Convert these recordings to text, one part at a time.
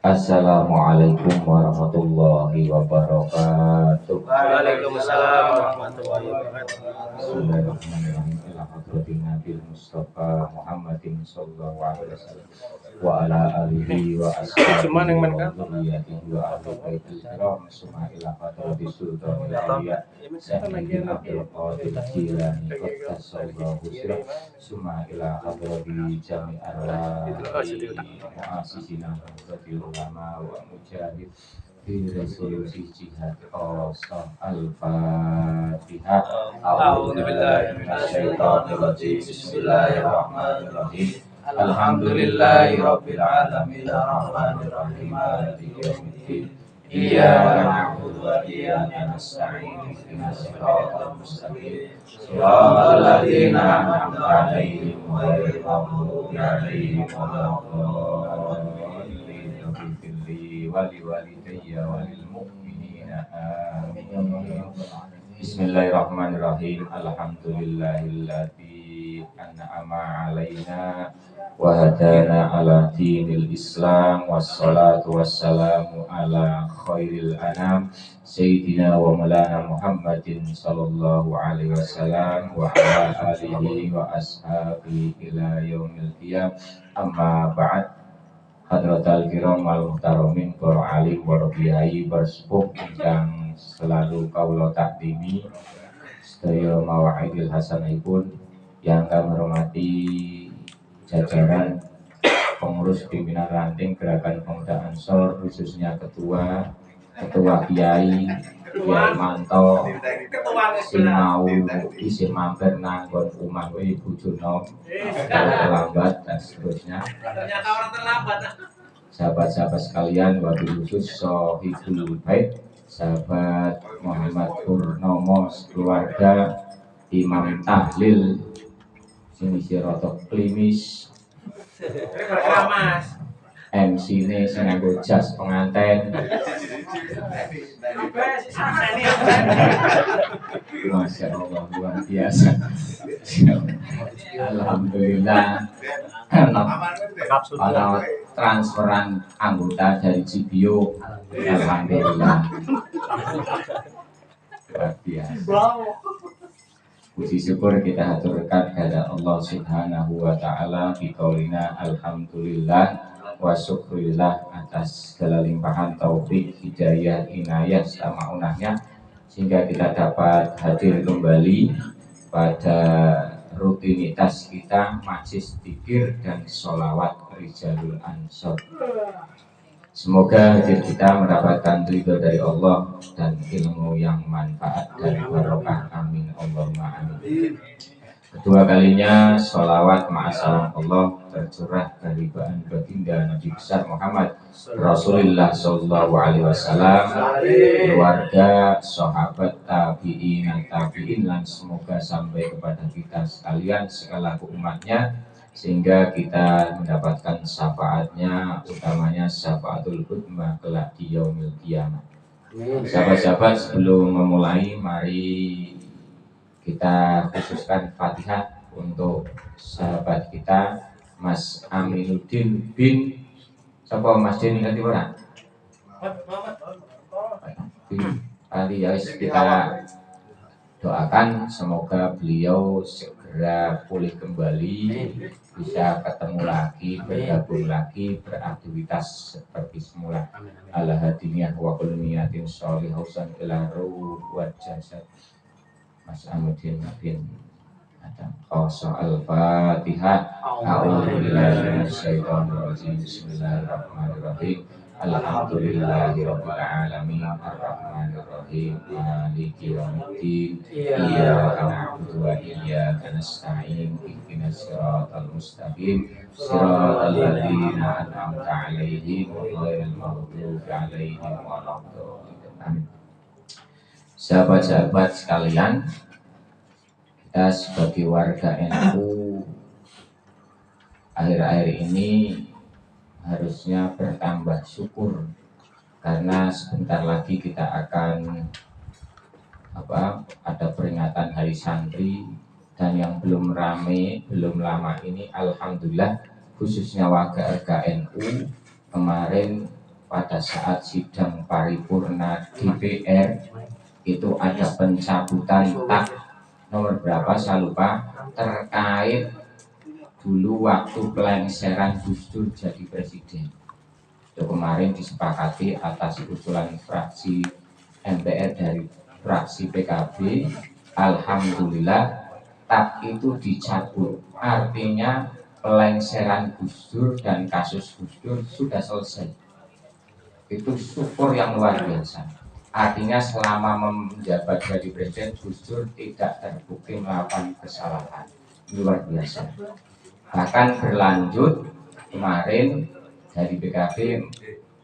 Assalamualaikum warahmatullahi wabarakatuh. Waalaikumsalam warahmatullahi wabarakatuh. Bismillahirrahmanirrahim. Ila hadratin Nabi Mustafa Muhammadin sallallahu alaihi wasallam wa ala alihi wa ashabihi wa dzurriyyatihi wa ahli baitil kiram summa ila hadratis sultanil awliya Sayyidil Abdul Qadir Jilani qaddasallahu sirrah summa ila hadrati jami'ar mu'assisina hadratil ulama wa mujahid di resolusi jihad Qasam Al-Fatihah. A'udzubillahi minasyaitonir rajim. Bismillahirrahmanirrahim. Alhamdulillahi rabbil alamin arrahmanir rahim maliki yaumiddin. Iyyaka na'budu wa iyyaka nasta'in ihdinas siratal mustaqim siratal ladzina an'amta 'alaihim ghairil maghdubi 'alaihim waladdallin. Waliwalidayya walil mu'minina amin. Bismillahirrahmanirrahim. Alhamdulillahilladzi an'ama alaina wa hadana ala dinil Islam wassalatu wassalamu ala khairil anam sayyidina wa maulana Muhammadin sallallahu alaihi wasallam wa ala alihi wa ashabihi ila yaumil qiyam. Amma ba'd. Hadratal kiram wal muhtaromin para alim para kiai bersepuh ingkang selalu kaula takdimi sedaya mawaidil hasanahipun yang kami hormati jajaran pengurus pimpinan ranting Gerakan Pemuda Ansor, khususnya ketua kiai Manto sing mau isih mampir nanggon umah Ibu Juno terlambat dan seterusnya. Ternyata orang terlambat. Sahabat-sahabat sekalian, wabil khusus Sohibul Bait, sahabat Muhammad Purnomo keluarga, Imam Tahlil sini sirotok klimis, MC ini sengaja jas pengantin. Masya Allah, luar biasa. Alhamdulillah. Kalau transferan anggota dari Cibio, alhamdulillah. Luar biasa. Puji syukur kita haturkan kepada Allah Subhanahu wa taala bi qaulina alhamdulillah wa syukurillah atas segala limpahan taufik, hidayah, inayah sama unahnya sehingga kita dapat hadir kembali pada rutinitas kita majlis dzikir dan sholawat Rijalul Ansor. Semoga hadir kita mendapatkan ridho dari Allah dan ilmu yang manfaat dan barokah. Amin Allahumma amin. Kedua kalinya sholawat ma'asalam Allah tercurah dari bahan baginda Nabi besar Muhammad Rasulullah Sallallahu Alaihi Wasallam, keluarga, sahabat, tabi'in, dan semoga sampai kepada kita sekalian sekalaku umatnya sehingga kita mendapatkan syafaatnya, utamanya syafaatul hudmah kelak di yaumil qiyamah. Sahabat-sahabat, sebelum memulai mari kita khususkan Fatihah untuk sahabat kita Mas Aminuddin bin siapa Mas Din ingat orang? Alias kita doakan semoga beliau segera pulih kembali, bisa ketemu lagi, bergabung lagi, beraktivitas seperti semula. Ala hadiniyah wa kullu niyatin sholihusan ila ruh wa jasad. Mas Aminuddin bin Adam. Al-Fatihah. A'udzubillahi minasyaitonir rajim. Bismillahirrahmanirrahim. Alhamdulillahirabbil alamin arrahmanir rahim maliki yaumiddin iyyaka na'budu wa iyyaka nasta'in ihdinas siratal mustaqim siratal ladzina an'amta 'alaihim ghairil maghdubi 'alaihim waladdallin. Sahabat-sahabat sekalian, kita sebagai warga NU akhir-akhir ini harusnya bertambah syukur karena sebentar lagi kita akan ada peringatan Hari Santri dan yang belum rame, belum lama ini alhamdulillah khususnya warga NU kemarin pada saat sidang paripurna DPR itu ada pencabutan tak nomor berapa saya lupa terkait dulu waktu pelengseran Gus Dur jadi presiden. Itu kemarin disepakati atas usulan fraksi MPR dari fraksi PKB. Alhamdulillah tak itu dicabut. Artinya pelengseran Gus Dur dan kasus Gus Dur sudah selesai. Itu syukur yang luar biasa. Artinya selama menjabat jadi presiden Gus Dur tidak terbukti melakukan kesalahan. Luar biasa. Bahkan berlanjut kemarin dari PKB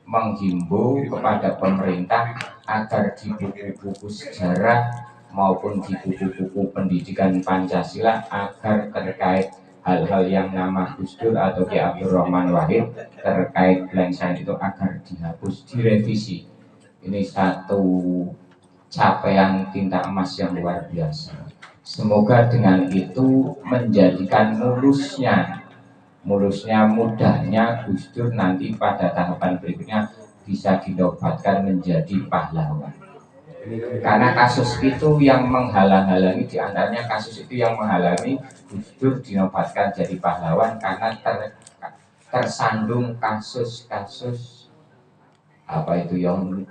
menghimbau kepada pemerintah agar di buku-buku sejarah maupun di buku-buku pendidikan Pancasila agar terkait hal-hal yang nama Gus Dur atau Ki Abdurrahman Wahid terkait pelengseran itu agar dihapus, direvisi. Ini satu capaian tinta emas yang luar biasa. Semoga dengan itu menjadikan mulusnya mudahnya Gus Dur nanti pada tahapan berikutnya bisa dinobatkan menjadi pahlawan. Karena kasus itu yang menghalang-halangi, diantaranya kasus itu yang menghalangi Gus Dur dinobatkan jadi pahlawan karena tersandung kasus-kasus apa itu yang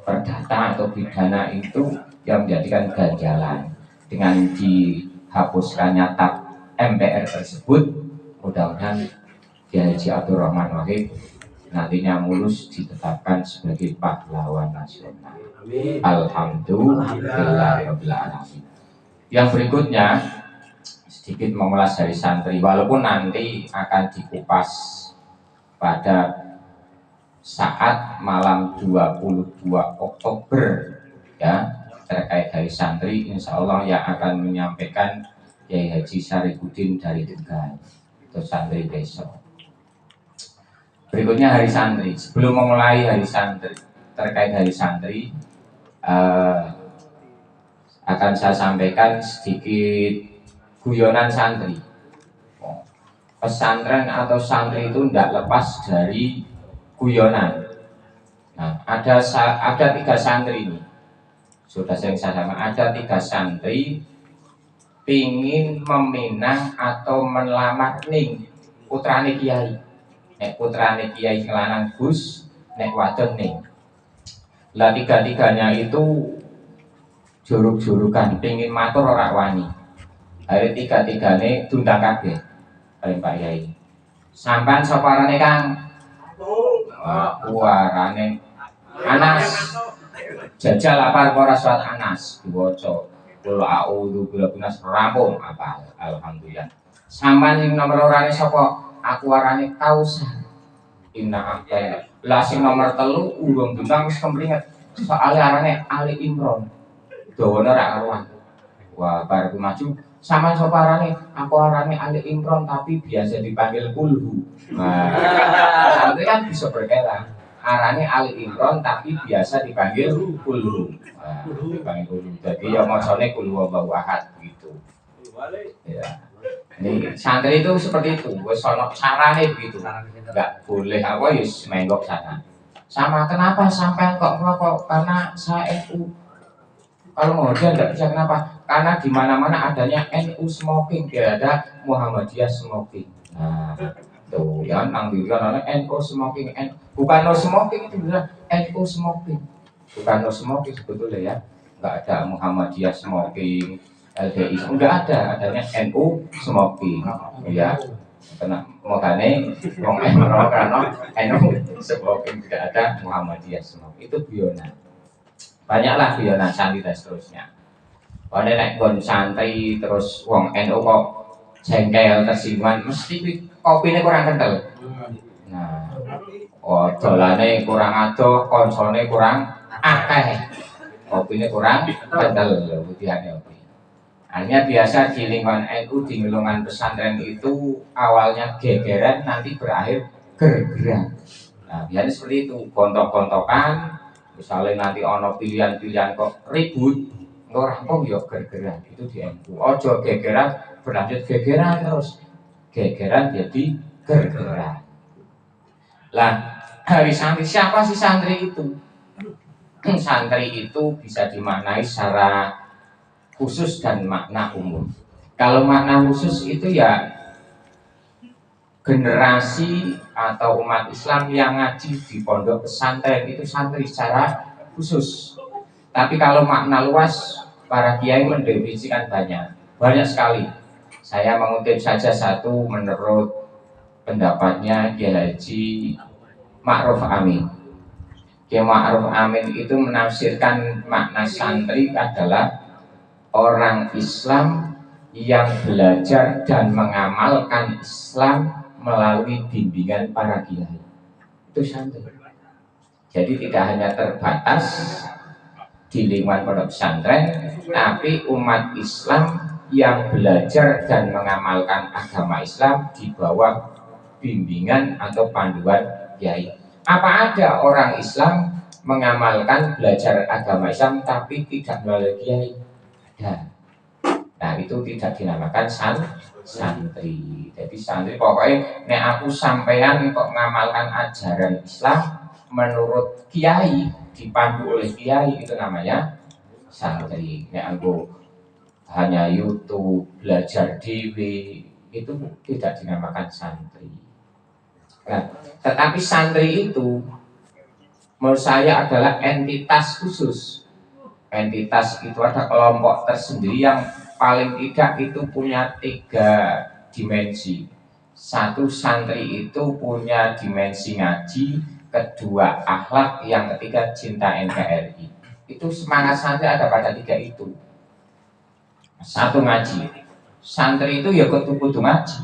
perdata atau pidana itu yang menjadikan ganjalan. Dengan dihapuskannya tab MPR tersebut, mudah-mudahan Kiai Haji Abdurrahman Wahid nantinya mulus ditetapkan sebagai pahlawan nasional. Alhamdulillahirabbil alamin. Yang berikutnya sedikit mengulas dari santri, walaupun nanti akan dikupas pada saat malam 22 Oktober ya terkait dari santri, insya Allah yang akan menyampaikan Kiai Haji Syarifuddin dari Tegal itu santri besok. Berikutnya hari santri. Sebelum memulai hari santri, terkait hari santri akan saya sampaikan sedikit guyonan santri. Pesantren atau santri itu tidak lepas dari guyonan. Nah, ada 3 santri ini. Sudah saya sama, ada 3 santri pingin meminang atau melamar ning putrane kiai. Nek putrane kiai lanang Gus, nek wadon ning. Lah 3-tiganya itu juruk-jurukan pingin matur ora wani. Hari 3-tigane tundang kabeh. Paling Pak Yai. Sampan sapa arane Kang? Warane Anas. Jajal apa ora surat Anas diwaca. Qul a'udzu birabbinas rampung apa alhamdulillah. Sampan sing nomor orane sapa? Aku warane Kausar. Inna akta. Lah sing nomor 3 urung tundang wis kemringet. Soale arane Ali Imron. Dawane ora karuan. Wah, bar maju sama sapa arane? Aku arane Ali Imron tapi biasa dipanggil Kulhu. Nah, santri kan bisa berkela. Arane Ali Imron tapi biasa dipanggil Kulhu. Nah, dipanggil Kulhu. Jadi ya macane Kulhu Allahu Ahad gitu. Ya. Ini santri itu seperti itu. Wis ana carane begitu. Enggak boleh apa ya menggok sana. Sama kenapa sampai kok merokok? Karena saya NU. Kalau model enggak bisa kenapa? Karena di mana-mana adanya NU smoking, tidak ada Muhammadiyah smoking. Nah, tuh ya nang dilihat NU smoking, bukan no smoking itu bilang NU smoking, bukan no smoking sebetulnya ya, nggak ada Muhammadiyah smoking, LDI nggak ada, adanya NU smoking, ya. Karena makanya karena NU smoking tidak ada Muhammadiyah smoking itu guyonan, banyaklah guyonan santri dan seterusnya. Kalau nek gon santri terus wong NU kok jengkel tersinggungan mesti kopine kurang kental. Nah, dolane kurang adoh, konsone kurang akeh. Kopine kurang kental putihane opo. Hanya biasa di lingkungan NU di lingkungan pesantren itu awalnya gegeran nanti berakhir gergeran. Nah, biasanya seperti itu, gontok-gontokan, misalnya nanti ono pilihan-pilihan kok ribut, nggak rampung ya gergeran itu di NU. Ojo gegeran berlanjut gegeran terus, gegeran jadi gergeran. Lah, dari santri, siapa sih santri itu? Santri itu bisa dimaknai secara khusus dan makna umum. Kalau makna khusus itu ya generasi atau umat Islam yang ngaji di pondok pesantren itu santri secara khusus. Tapi kalau makna luas, para kiai mendefinisikan banyak sekali. Saya mengutip saja satu menurut pendapatnya Kiai Haji Ma'ruf Amin. Kiai Ma'ruf Amin itu menafsirkan makna santri adalah orang Islam yang belajar dan mengamalkan Islam melalui bimbingan para kiai. Itu santri. Jadi tidak hanya terbatas di lingkungan pondok pesantren, tapi umat Islam yang belajar dan mengamalkan agama Islam di bawah bimbingan atau panduan kiai. Apa ada orang Islam mengamalkan belajar agama Islam tapi tidak melalui kiai? Ada. Nah itu tidak dinamakan santri. Jadi santri pokoknya nek aku sampean kok mengamalkan ajaran Islam menurut kiai, dipandu oleh kiai, itu namanya santri. Nek aku hanya YouTube, belajar dewe, itu tidak dinamakan santri. Nah, tetapi santri itu menurut saya adalah entitas khusus. Entitas itu ada kelompok tersendiri yang paling tidak itu punya 3 dimensi. Satu, santri itu punya dimensi ngaji, kedua akhlak, yang ketiga cinta NKRI. Itu semangat santri ada pada 3 itu. Satu, ngaji. Santri itu ya kudu ngaji,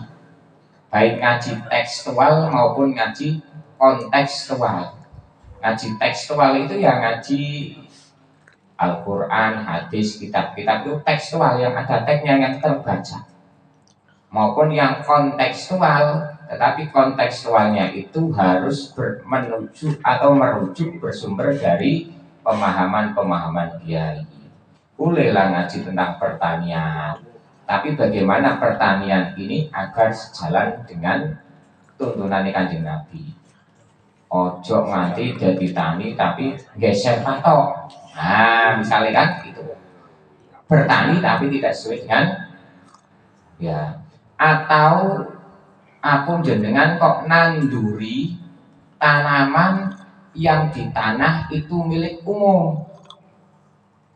baik ngaji tekstual maupun ngaji kontekstual. Ngaji tekstual itu ya ngaji Al-Quran, hadis, kitab-kitab itu tekstual, yang ada teksnya yang terbaca, maupun yang kontekstual, tetapi kontekstualnya itu harus menuju atau merujuk bersumber dari pemahaman-pemahaman kiai. Bolehlah ngaji tentang pertanian, tapi bagaimana pertanian ini agar sejalan dengan tuntunan Kanjeng Nabi. Ojo nganti jadi tani tapi geser patok. Nah, misalnya kan itu bertani tapi tidak sesuai dengan ya. Atau aku jenengan kok nanduri tanaman yang di tanah itu milik umum.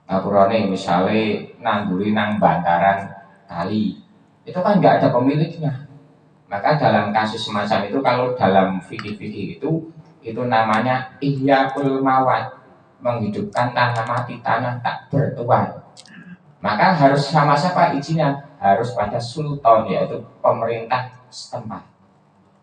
Ngapurane misalnya nanduri nang bantaran kali, itu kan nggak ada pemiliknya. Maka dalam kasus semacam itu, kalau dalam fikih-fikih itu namanya ihya'ul mawat, menghidupkan tanah mati, tanah tak bertuan. Maka harus sama siapa izinnya? Harus pada sultan, yaitu pemerintah setempat.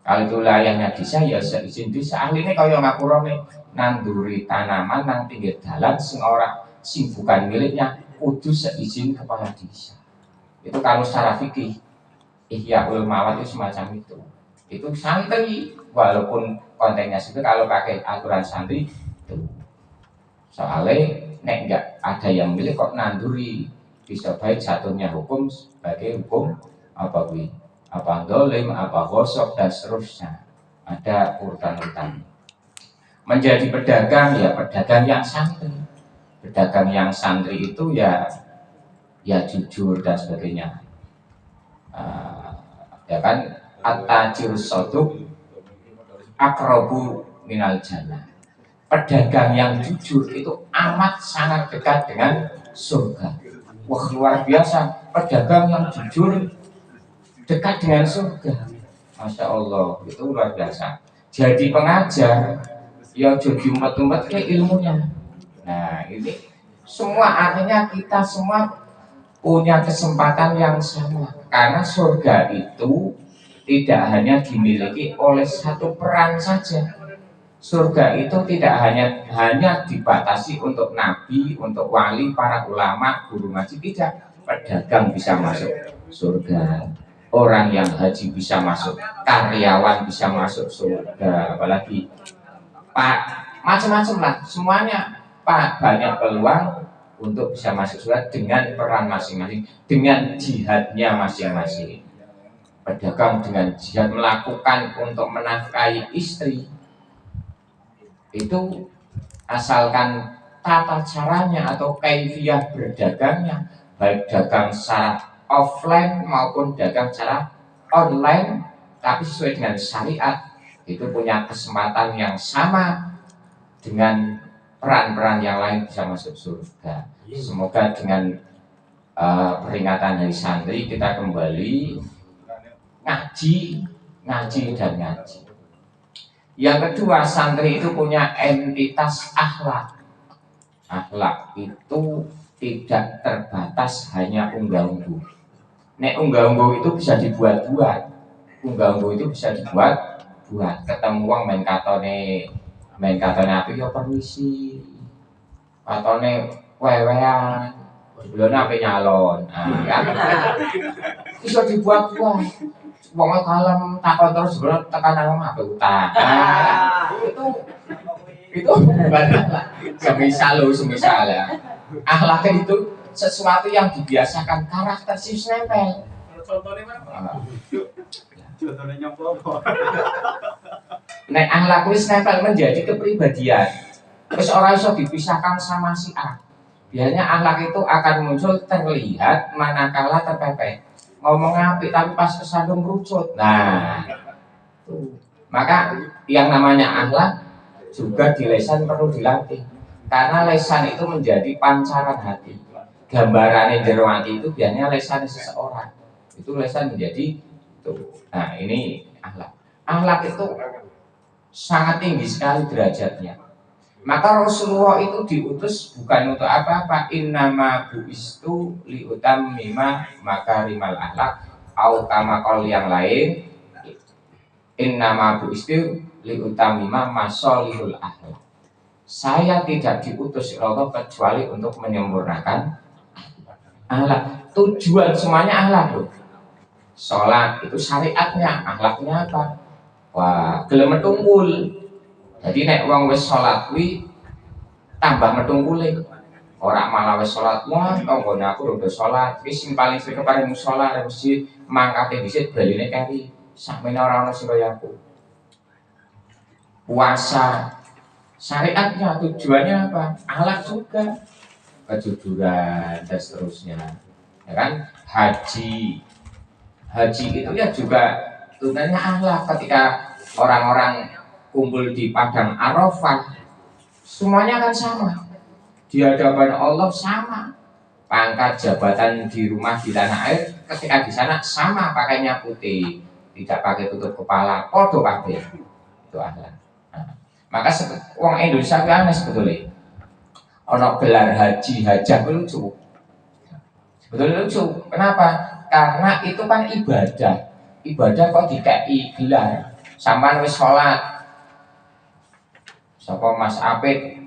Kalau itu layaknya desa ya seizin desa. Ahlinya kaya ngapurane nanduri tanaman nang pinggir dalan sing bukan miliknya, kudu seizin kepala desa. Itu kalau secara fikih ihya'ul mawat itu semacam itu. Itu santri, walaupun kontennya itu kalau pakai aturan santri itu. Soalnya nek enggak ada yang milik kok nanduri, bisa baik jatuhnya hukum sebagai hukum apa wi, apa dolim, apa gosok dan seterusnya. Ada urutan-urutan. Menjadi pedagang ya pedagang yang santri. Pedagang yang santri itu ya jujur dan sebagainya. Ya kan, at-tajirus shadiq aqrabu minal jannah. Pedagang yang jujur itu amat sangat dekat dengan surga. Wah, luar biasa, pedagang yang jujur dekat dengan surga. Masya Allah, itu luar biasa. Jadi pengajar ya jadi umat-umat ke ilmunya. Nah, ini semua artinya kita semua punya kesempatan yang sama, karena surga itu tidak hanya dimiliki oleh satu peran saja. Surga itu tidak hanya dibatasi untuk nabi, untuk wali, para ulama, guru ngaji, tidak. Pedagang bisa masuk surga, orang yang haji bisa masuk, karyawan bisa masuk surga, apalagi pak, macam-macam lah, semuanya pak, banyak peluang untuk bisa masuk surga dengan peran masing-masing, dengan jihadnya masing-masing. pedagang dengan jihad melakukan untuk menafkahi istri, itu asalkan tata caranya atau kaifiyah berdagangnya, baik dagang secara offline maupun dagang secara online, tapi sesuai dengan syariat, itu punya kesempatan yang sama dengan peran-peran yang lain bisa masuk surga. Semoga dengan peringatan Hari Santri kita kembali ngaji dan ngaji. Yang kedua, santri itu punya entitas akhlak. Akhlak itu tidak terbatas hanya unggah-ungguh. Nek unggah-ungguh itu bisa dibuat-buat. Unggah-ungguh itu bisa dibuat-buat. Ketemu wong main katone api yo permisi. Katone wewean. Belum apa nyalon. Kan? Bisa dibuat-buat. Wong kalem takon terus sebelum tekanan apa utang. Itu bukan semisal ya. Akhlak itu sesuatu yang dibiasakan, karakter si nempel. Contohnya mana? Contohnya nyampo. Nek akhlak wis nempel menjadi kepribadian. Terus orang iso dipisahkan sama si A. Biasanya akhlak itu akan muncul terlihat manakala terpepet. Ngomong apik tapi pas kesandung merucut. Nah, maka yang namanya akhlak juga di lesan perlu dilatih. Karena lesan itu menjadi pancaran hati. Gambarannya jero hati itu biasanya lesan seseorang. Itu lesan menjadi itu. Nah, ini akhlak. Akhlak itu sangat tinggi sekali derajatnya. Maka Rasulullah itu diutus bukan untuk apa-apa. Innama bu'istu liutammima makarimal akhlak, au kama qaul yang lain, innama bu'istu liutammima masolihul akhlak. Saya tidak diutus Allah kecuali untuk menyempurnakan akhlak. Tujuan semuanya akhlak loh. Sholat itu syariatnya, akhlaknya apa? Wah, gelem metungkul. Jadi nek wong wis sholat kuwi tambah metungkule. Ora malah wis sholat, wah tanggane aku udah sholat, wis sing paling sing kepare musala nang masjid mangkate dhisik baline keri. Sakmene ora ono sing kaya aku. Puasa syariatnya tujuannya apa? Akhlak juga. Kejujuran dan seterusnya. Ya kan? Haji itu ya juga tunanya akhlak. Ketika orang-orang kumpul di padang Arafah, semuanya kan sama di hadapan Allah, sama pangkat jabatan di rumah di tanah air ketika di sana sama, pakainya putih, tidak pakai tutup kepala, podo kabeh. Itu akhlak. Nah, maka wong Indonesia itu aneh sebetulnya. Ono gelar haji hajah lucu. Sebetulnya lucu. Kenapa? Karena itu kan ibadah. Ibadah kok dikai gelar. Sampai wis sholat. Sapa Mas Apit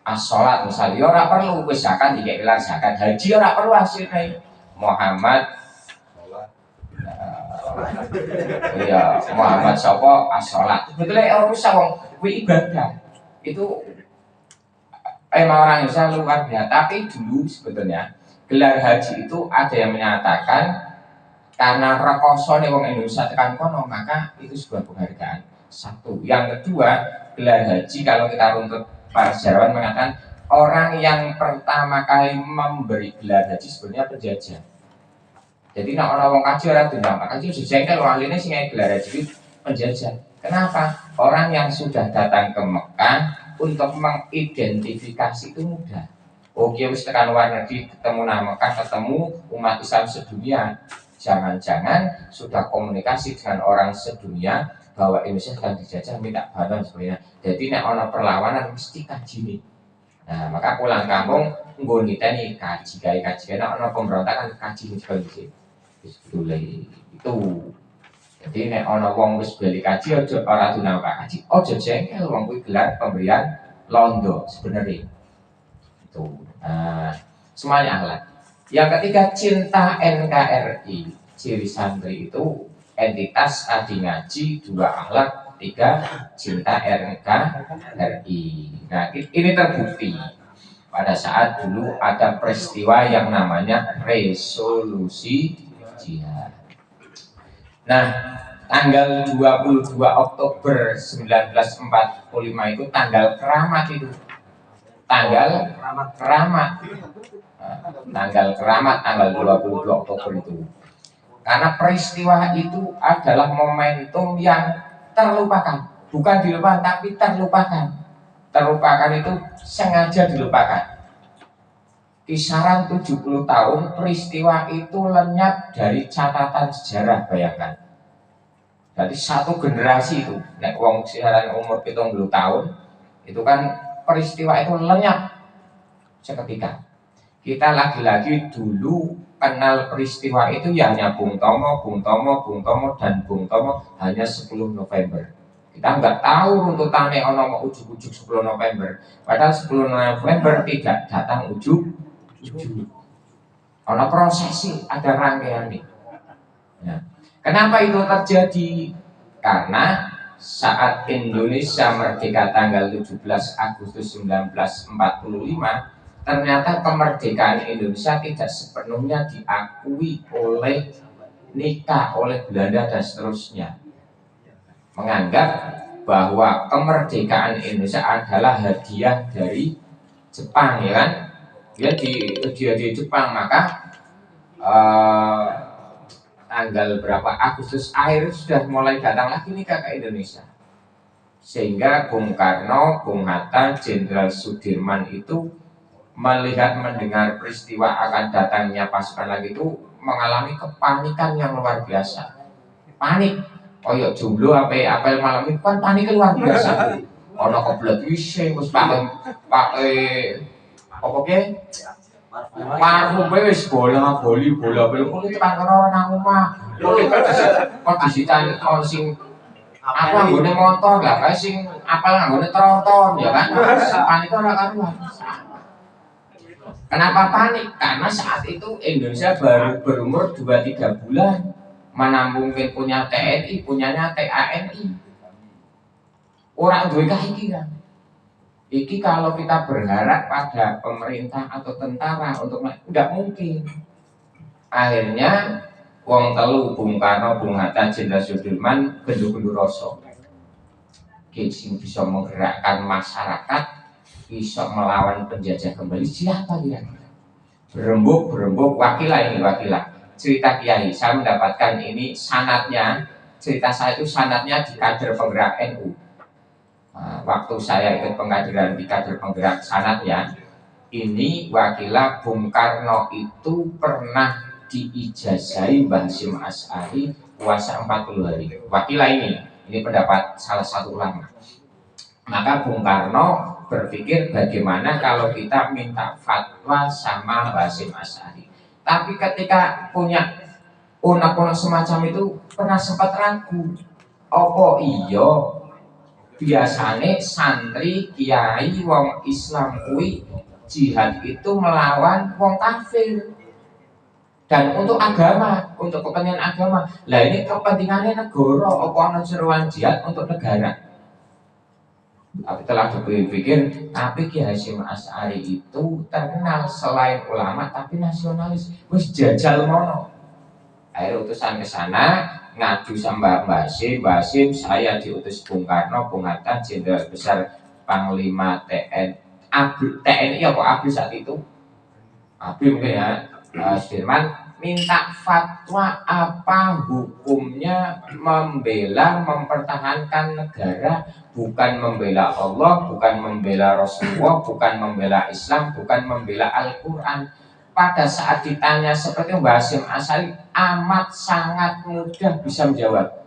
as-sholat misalnya ora perlu wis zakat dikek gelar zakat, haji ora perlu hasilnya. Muhammad iya Muhammad sapa as-sholat. Sebetulnya ora usah wong kuwi ibadah. Itu emang orang Indonesia luar biasa. Tapi dulu sebetulnya gelar haji itu ada yang menyatakan karena rekoso nih wong Indonesia tekan kono, maka itu sebuah penghargaan. Satu. Yang kedua, gelar haji kalau kita runtut para sejarawan mengatakan orang yang pertama kali memberi gelar haji sebenarnya penjajah. Jadi nak orang wong kaji orang dendam, kaji sudah jengkel waline sing gelar haji penjajah. Kenapa? Orang yang sudah datang ke Mekah untuk mengidentifikasi itu mudah. Oke, wis tekan luar negeri ketemu nama Mekah, ketemu umat Islam sedunia. Jangan-jangan sudah komunikasi dengan orang sedunia bahwa Indonesia sedang dijajah, minta bantuan sebenarnya. Jadi nek ana perlawanan mesti kaji nih. Nah, maka pulang kampung nggo niteni kaji nek ana pemberontakan kaji nih itu. Jadi nek ana wong wis bali kaji aja ora dunang kaji, aja jengkel wong kuwi gelar pemberian londo sebenarnya. Itu. Nah, semuanya akhlak. Yang ketiga, cinta NKRI. Ciri santri itu entitas adi ngaji, dua akhlak, tiga cinta NKRI. Nah, ini terbukti pada saat dulu ada peristiwa yang namanya resolusi jihad. Nah, tanggal 22 Oktober 1945 itu tanggal keramat itu. Tanggal keramat. Tanggal keramat tanggal 22 Oktober itu. Karena peristiwa itu adalah momentum yang terlupakan. Bukan dilupakan, tapi terlupakan. Terlupakan itu sengaja dilupakan. Kisaran 70 tahun peristiwa itu lenyap dari catatan sejarah, bayangkan. Jadi satu generasi itu, nek wong siaran umur 70 tahun, itu kan peristiwa itu lenyap seketika. Kita lagi-lagi dulu kenal peristiwa itu ya hanya Bung Tomo, dan Bung Tomo hanya 10 November. Kita nggak tahu runtutannya ono ujuk-ujuk 10 November. Padahal 10 November tidak datang ujuk. Ono prosesi, ada rangkaian nih. Ya. Kenapa itu terjadi? Karena saat Indonesia merdeka tanggal 17 Agustus 1945, ternyata kemerdekaan Indonesia tidak sepenuhnya diakui oleh nikah, oleh Belanda dan seterusnya. Menganggap bahwa kemerdekaan Indonesia adalah hadiah dari Jepang, ya kan? Dia di Jepang, maka tanggal berapa Agustus akhir sudah mulai datang lagi nikah ke Indonesia. Sehingga Bung Karno, Bung Hatta, Jenderal Sudirman itu mendengar peristiwa akan datangnya pasukan lagi itu mengalami kepanikan yang luar biasa. Panik, koyok jomblo apa malam itu kan panik luar biasa. Ono koblet wising terus pakai apa ke? Parfum wis bola boli kulit tekan kono nang omah. Kulit kok disitan on sing apa nggone motor lah kae sing apal nggone tronton ya kan. Panik ora karuan. Kenapa panik? Karena saat itu Indonesia baru berumur 2-3 bulan. Mana mungkin punya TNI, punyanya TANI. Orang duwe iki kan. Iki kalau kita berharap pada pemerintah atau tentara untuk tidak mungkin. Akhirnya wong telu Bung Karno, Bung Hatta, Jenderal Sudirman gendu-gendu rasa. Sing bisa menggerakkan masyarakat, bisa melawan penjajah kembali, siapa kira-kira? Berembuk wakilah ini wakilah. Cerita Kiai, saya mendapatkan ini sanadnya. Cerita saya itu sanadnya di kader penggerak NU. Waktu saya ikut pengkaderan di kader penggerak sanadnya, ini wakilah Bung Karno itu pernah diijazahi Mbah Hasyim Asy'ari puasa 40 hari. Wakilah ini pendapat salah satu ulama. Maka Bung Karno berpikir bagaimana kalau kita minta fatwa sama Mbah Hasyim Asy'ari. Tapi ketika punya unek-unek semacam itu pernah sempat ragu. Apa iya biasanya santri, kiai, wong Islam kuwi jihad itu melawan wong kafir dan untuk agama, untuk kepentingan agama. Lah ini kepentingannya negara, apa ana seruan jihad untuk negara. Tapi telah dipikir, tapi Ki Hasyim Asy'ari itu terkenal selain ulama tapi nasionalis. Wis jajal mono. Akhirnya utusan ke sana ngadu sama Mbah Hasyim, saya diutus Bung Karno, Bung Hatta, Jenderal Besar Panglima TNI apa ABRI saat itu, ABRI mungkin ya, Sudirman minta fatwa apa hukumnya membela, mempertahankan negara, bukan membela Allah, bukan membela Rasulullah, bukan membela Islam, bukan membela Al-Quran. Pada saat ditanya seperti Mbah Hasyim Asy'ari amat sangat mudah bisa menjawab.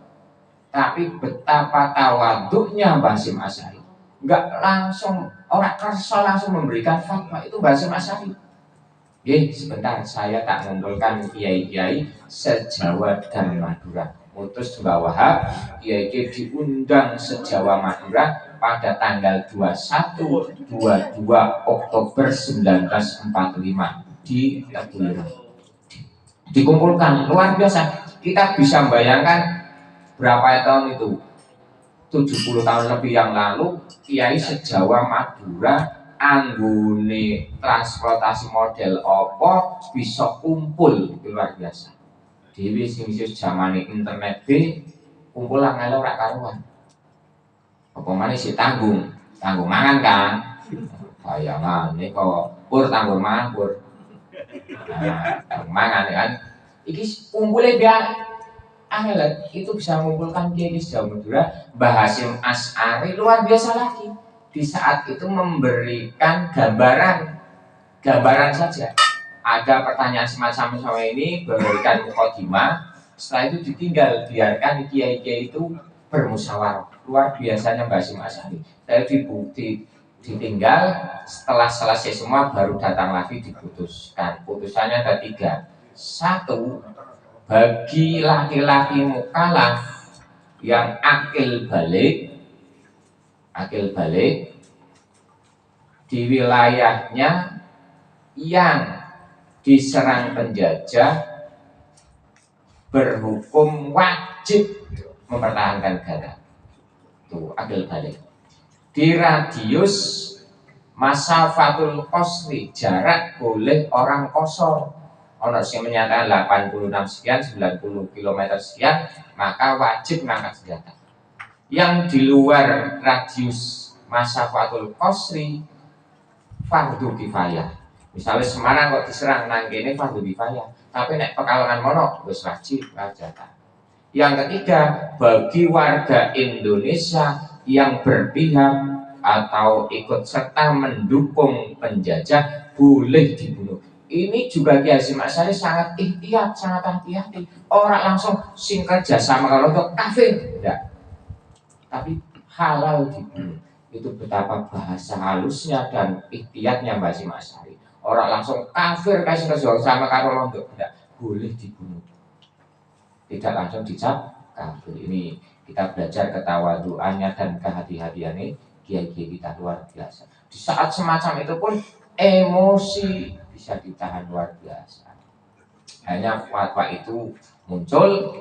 Tapi betapa tawaduknya Mbah Hasyim Asy'ari, enggak langsung orang kersa langsung memberikan fatwa, itu Mbah Hasyim Asy'ari. Sebentar, saya tak mengumpulkan kiai-kiai se-Jawa dan Madura. Utus Mbah Wahab, kiai-kiai diundang se-Jawa Madura pada tanggal 21-22 Oktober 1945 di Teguliran. Dikumpulkan, luar biasa. Kita bisa bayangkan berapa tahun itu, 70 tahun lebih yang lalu, kiai se-Jawa Madura anggone transportasi model apa bisa kumpul, luar biasa. Dewi sing wis zamane internet kumpul angel ora karuan. Apa maneh si tanggung mangan kan. Bayangan nih kok pur tanggung mangan pur. Nah, tanggung mangan kan. Iki kumpulnya dia angel itu bisa mengumpulkan kiai Jawa Madura. Mbah Hasyim Asy'ari luar biasa lagi. Di saat itu memberikan gambaran saja. Ada pertanyaan semacam ini, berikan mukadimah. Setelah itu ditinggal, biarkan kiai-kiai itu bermusyawarah. Luar biasanya Mbah Hasyim Asy'ari. Saya ditinggal, setelah selesai semua baru datang lagi diputuskan. Putusannya ada 3. 1, bagi laki-laki mukallaf yang akil balik di wilayahnya yang diserang penjajah berhukum wajib mempertahankan negara. Itu akil balik. Di radius masafatul qasri, jarak boleh orang kosor. Ono sing menyatakan 86 sekian, 90 km sekian, maka wajib mengangkat senjata. Yang di luar radius masafatul qasri fardu kifayah. Misalnya Semarang kok diserang nang kene fardu kifayah, tapi nek Pekalongan mono wis wajib senjata. Yang ketiga, bagi warga Indonesia yang berpihak atau ikut serta mendukung penjajah boleh dibunuh. Ini juga Kiai Hasyim Asy'ari sangat ihtiyat, sangat hati-hati. Orang langsung sing kerja sama kalau untuk kafir, tidak. Tapi halal dibunuh. Itu betapa bahasa halusnya dan ihtiyatnya Mbah Hasyim Asy'ari. Orang langsung kafir kasih kerja sama kalau untuk tidak boleh dibunuh. Tidak langsung dicap kafir. Ini kita belajar ketawaduannya dan kehati-hatiannya kiai-kiai kita luar biasa. Di saat semacam itu pun emosi bisa ditahan luar biasa. Hanya fatwa itu muncul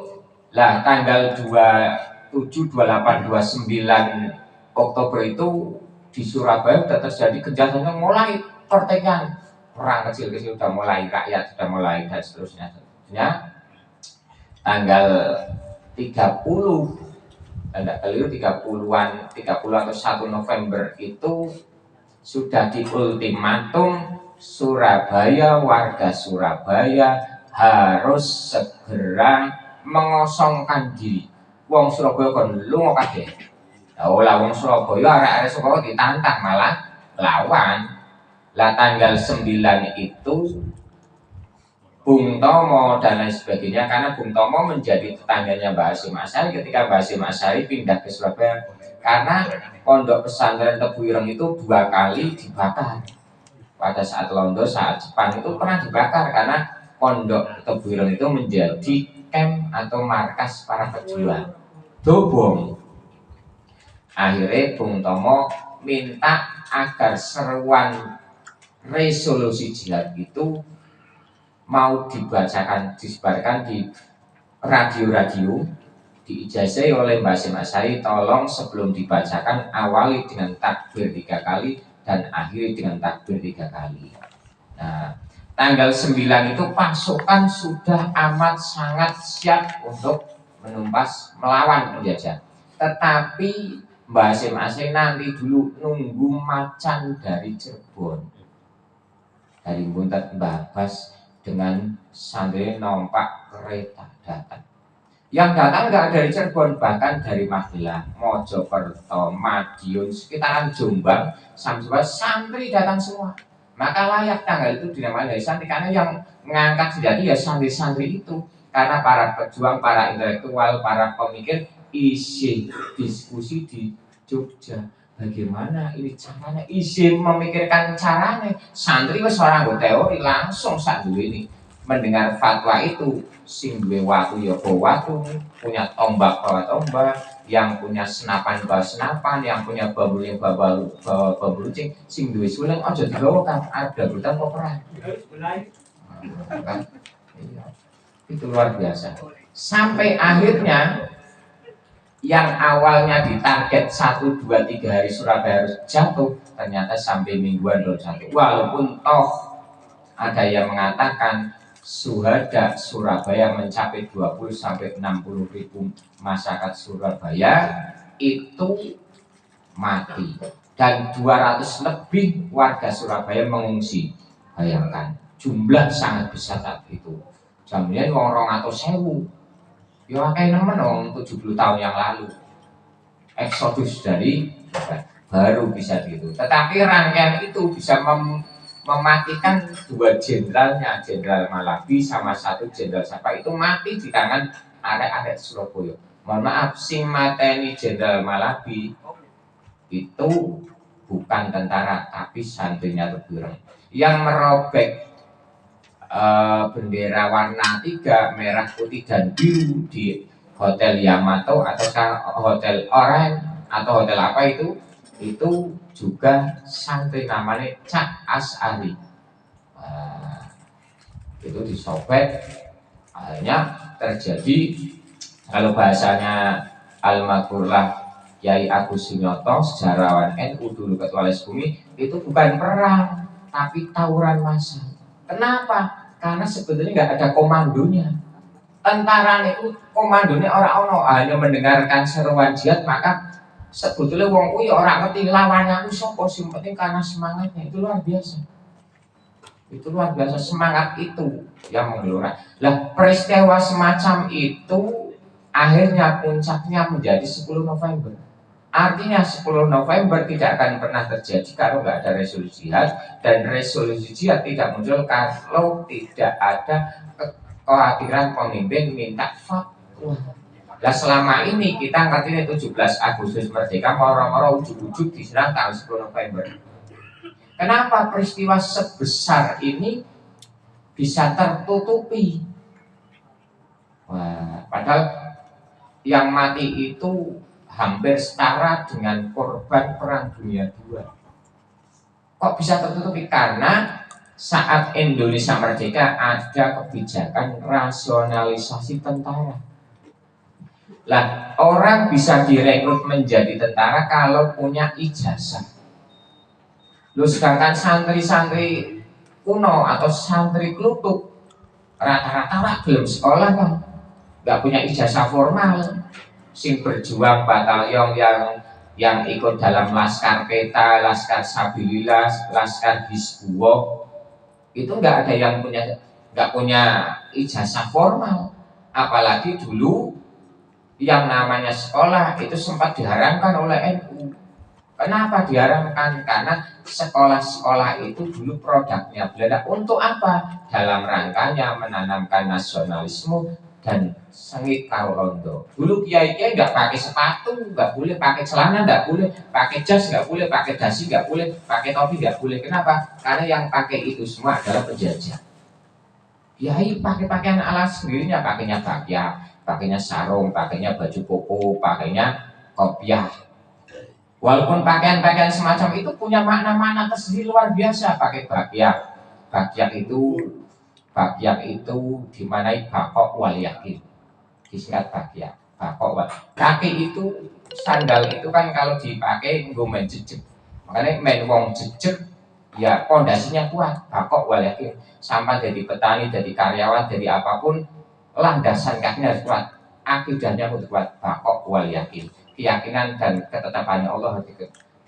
lah tanggal 27, 28, 29 Oktober itu di Surabaya sudah terjadi kejadian mulai pertikaian, perang kecil-kecil sudah mulai, rakyat sudah mulai dan seterusnya. Tanggal 30 tidak keliru 30 atau 1 November itu sudah diultimatum Surabaya, warga Surabaya harus segera mengosongkan diri. Wong Surabaya kon lunga kabeh. Lah wong Surabaya arek-arek Surabaya ditantang malah lawan. Lah tanggal 9 itu Bung Tomo dan lain sebagainya, karena Bung Tomo menjadi tetangganya Mbah Hasyim Asy'ari ketika Mbah Hasyim Asy'ari pindah ke Surabaya, karena pondok pesantren Tebu Ireng itu 2 kali dibakar. Pada saat Londo, saat Jepang itu pernah dibakar karena pondok Tebu Ireng itu menjadi camp atau markas para pejuang. Dobong. Akhirnya Bung Tomo minta agar seruan resolusi jihad itu mau disebarkan di radio-radio, diijazahi oleh Mbah Hasyim Asy'ari, tolong sebelum dibacakan awali dengan takbir 3 kali dan akhiri dengan takbir 3 kali. Nah, tanggal 9 itu pasukan sudah amat sangat siap untuk menumpas melawan penjajah. Tetapi Mbah Hasyim Asy'ari nanti dulu nunggu macan dari Cirebon, dari Buntet Mbah Abbas dengan santri nompak kereta datang. Yang datang nggak dari Cirebon, bahkan dari Magelang, Mojokerto, Madiun, sekitaran Jombang, sampai santri datang semua. Maka layak tanggal itu dinamakan dari santri, karena yang mengangkat senjata ya santri-santri itu. Karena para pejuang, para intelektual, para pemikir isi diskusi di Jogja. Bagaimana ini caranya? Isi memikirkan caranya. Santri wis ora nggo teori, langsung sak duwe ini. Mendengar fatwa itu, sing duwe watu ya bawa watu, punya tombak bawa tombak, yang punya senapan bawa senapan, yang punya babule bawa baburucing, sing duwe suling aja digawa kan, ada berita kok perang. Itu luar biasa. Sampai akhirnya yang awalnya ditarget 1, 2, 3 hari Surabaya harus jatuh, ternyata sampai mingguan baru jatuh. Walaupun toh ada yang mengatakan Syuhada Surabaya mencapai 20 sampai 60 ribu masyarakat Surabaya itu mati dan 200 lebih warga Surabaya mengungsi. Bayangkan jumlah sangat besar saat itu. Jamannya wong 200.000. Ya akeh nemen wong 70 tahun yang lalu. Eksodus dari baru bisa gitu. Tetapi rangkaian itu bisa mematikan dua jenderalnya, Jenderal Malabi sama satu jenderal siapa itu mati di tangan arek-arek Surabaya. Mohon maaf, sing mateni Jenderal Malabi itu bukan tentara tapi santrinya Tebureng yang merobek bendera warna 3 merah, putih dan biru di Hotel Yamato atau Hotel Orange atau hotel apa itu juga santri namanya Cak As'ari. Itu disobek, akhirnya terjadi kalau bahasanya Al-Maghfurlah Kiai Agus Sunyoto, sejarawan NU dulu ketua Les Bumi, itu bukan perang tapi tawuran massal. Kenapa? Karena sebetulnya nggak ada komandonya. Tentara itu komandonya orang hanya mendengarkan seruan jihad, maka sebetulnya wong kuwi ora ngerti lawannya aku sapa, sing penting karena semangatnya itu luar biasa. Itu luar biasa, semangat itu yang menggelora. Lah peristiwa semacam itu akhirnya puncaknya menjadi 10 November. Artinya 10 November tidak akan pernah terjadi kalau nggak ada resolusi jihad, dan resolusi jihad tidak muncul kalau tidak ada kekhawatiran pemimpin minta fatwa. Nah selama ini kita ngerti 17 Agustus merdeka, moro-moro ujuk-ujuk diserang tanggal 10 November. Kenapa peristiwa sebesar ini bisa tertutupi? Wah, padahal yang mati itu hampir setara dengan korban Perang Dunia II. Kok bisa tertutupi? Karena saat Indonesia merdeka ada kebijakan rasionalisasi tentara. Lah, orang bisa direkrut menjadi tentara kalau punya ijazah. Lu sedangkan santri-santri kuno atau santri klutuk rata-rata belum sekolah kan, nggak punya ijazah formal. Sing berjuang batalion yang ikut dalam Laskar Peta, Laskar Sabilillah, Laskar Hizbullah itu nggak ada yang nggak punya ijazah formal. Apalagi dulu yang namanya sekolah itu sempat diharamkan oleh NU. Kenapa diharamkan? Karena sekolah-sekolah itu dulu produknya Belanda. Untuk apa? Dalam rangkanya menanamkan nasionalisme dan sengit karo rondo. Dulu kiai-kiai nggak pakai sepatu, nggak boleh pakai celana, nggak boleh pakai jas, nggak boleh pakai dasi, nggak boleh pakai topi, nggak boleh. Kenapa? Karena yang pakai itu semua adalah penjajah. Kiai pakai pakaian ala sendirinya, pakainya bakya, pakainya sarung, pakainya baju koko, pakainya kopiah. Walaupun pakaian-pakaian semacam itu punya makna-makna tersendiri luar biasa. Pakai bakyak, bakyak itu dimanai bakok wal yakin, disingkat bakyak, bakok wal. Kaki itu sandal itu kan kalau dipakai nggo men jejeg, makanya men wong jejeg ya pondasinya kuat, bakok wal yakin. Sampai jadi petani, jadi karyawan, jadi apapun landasan kakinya harus kuat, akidahnya harus kuat, bakok wal yakin. Keyakinan dan ketetapannya Allah harus